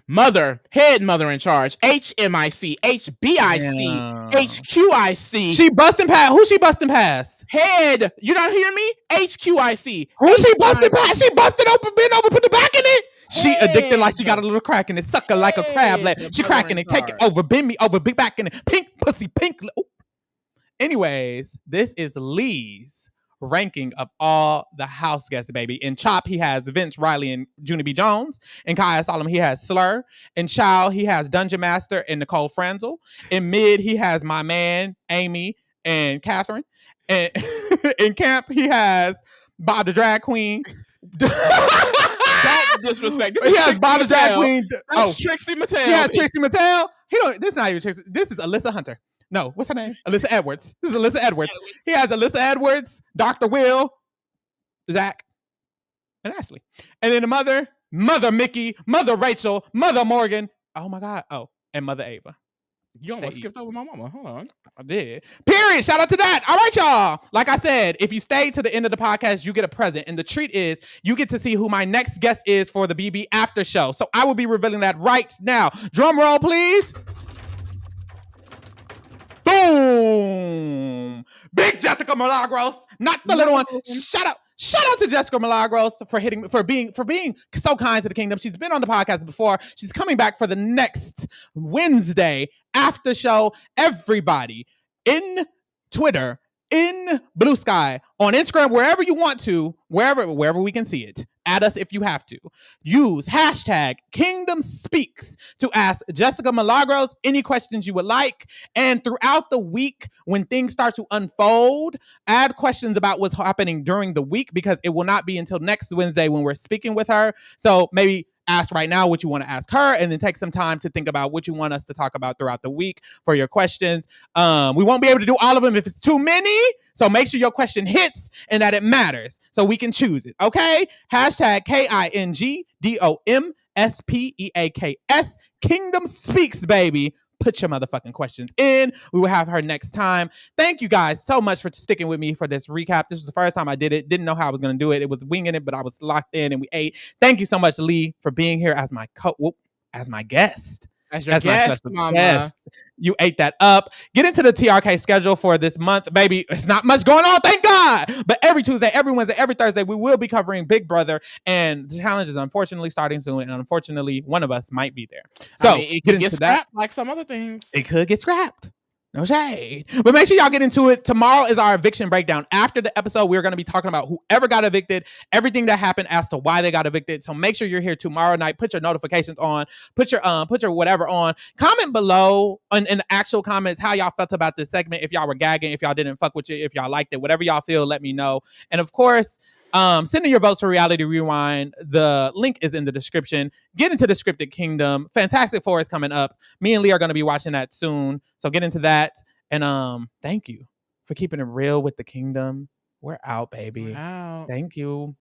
Head mother in charge. HMIC, HBIC, HQIC. She busting past. Who she busting past? Head. You not hearing me? HQIC. Who she busting past? She busted open, bend over, put the back in it. She addicted like she got a little crack in it. Suck her like a crab leg. She cracking it. Take it over. Bend me over. Big back in it. Pink pussy. Pink. Anyways, this is Lee's ranking of all the house guests, baby. In Chop, he has Vince, Riley, and Junie B. Jones. In Kaya Solomon, he has Slur. In Chow, he has Dungeon Master and Nicole Franzel. In Mid, he has my man, Amy, and Catherine. And in Camp, he has Bob the Drag Queen. Don't disrespect. He has Bob the Drag Queen. Trixie Mattel. He has Trixie Mattel. This is not even Trixie. This is Alyssa Hunter. No, what's her name? Alyssa Edwards. This is Alyssa Edwards. He has Alyssa Edwards, Dr. Will, Zach, and Ashley. And then the Mother Mickey, Mother Rachel, Mother Morgan. Oh my God. Oh, and Mother Ava. You almost skipped over my mama. Hold on. I did. Period. Shout out to that. All right, y'all. Like I said, if you stay to the end of the podcast, you get a present. And the treat is you get to see who my next guest is for the BB Aftershow. So I will be revealing that right now. Drum roll, please. Boom! Big Jessica Milagros, not the little one. Shout out to Jessica Milagros for being so kind to the kingdom. She's been on the podcast before. She's coming back for the next Wednesday after show. Everybody in Twitter, in Blue Sky, on Instagram, wherever you want to, wherever we can see it. Add us if you have to. Use hashtag Kingdom Speaks to ask Jessica Milagros any questions you would like. And throughout the week, when things start to unfold, add questions about what's happening during the week, because it will not be until next Wednesday when we're speaking with her. So maybe ask right now what you want to ask her, and then take some time to think about what you want us to talk about throughout the week for your questions. We won't be able to do all of them if it's too many. So make sure your question hits and that it matters so we can choose it. Okay? Hashtag KINGDOMSPEAKS. Kingdom Speaks, baby. Put your motherfucking questions in. We will have her next time. Thank you guys so much for sticking with me for this recap. This was the first time I did it. Didn't know how I was going to do it. It was winging it, but I was locked in and we ate. Thank you so much, Lee, for being here as my guest. As your guest, mama. Guest. You ate that up. Get into the TRK schedule for this month, baby. It's not much going on, thank God. But every Tuesday, every Wednesday, every Thursday, we will be covering Big Brother. And the challenge is unfortunately starting soon. And unfortunately, one of us might be there. So it could get scrapped like some other things. It could get scrapped. No shade. But make sure y'all get into it. Tomorrow is our eviction breakdown. After the episode, we're going to be talking about whoever got evicted, everything that happened as to why they got evicted. So make sure you're here tomorrow night. Put your notifications on. Put your whatever on. Comment below in the actual comments how y'all felt about this segment. If y'all were gagging, if y'all didn't fuck with it, if y'all liked it, whatever y'all feel, let me know. And of course, send in your votes for Reality Rewind. The link is in the description. Get into the Scripted Kingdom. Fantastic Four is coming up. Me and Lee are going to be watching that soon. So get into that. And thank you for keeping it real with the kingdom. We're out, baby. We're out. Thank you.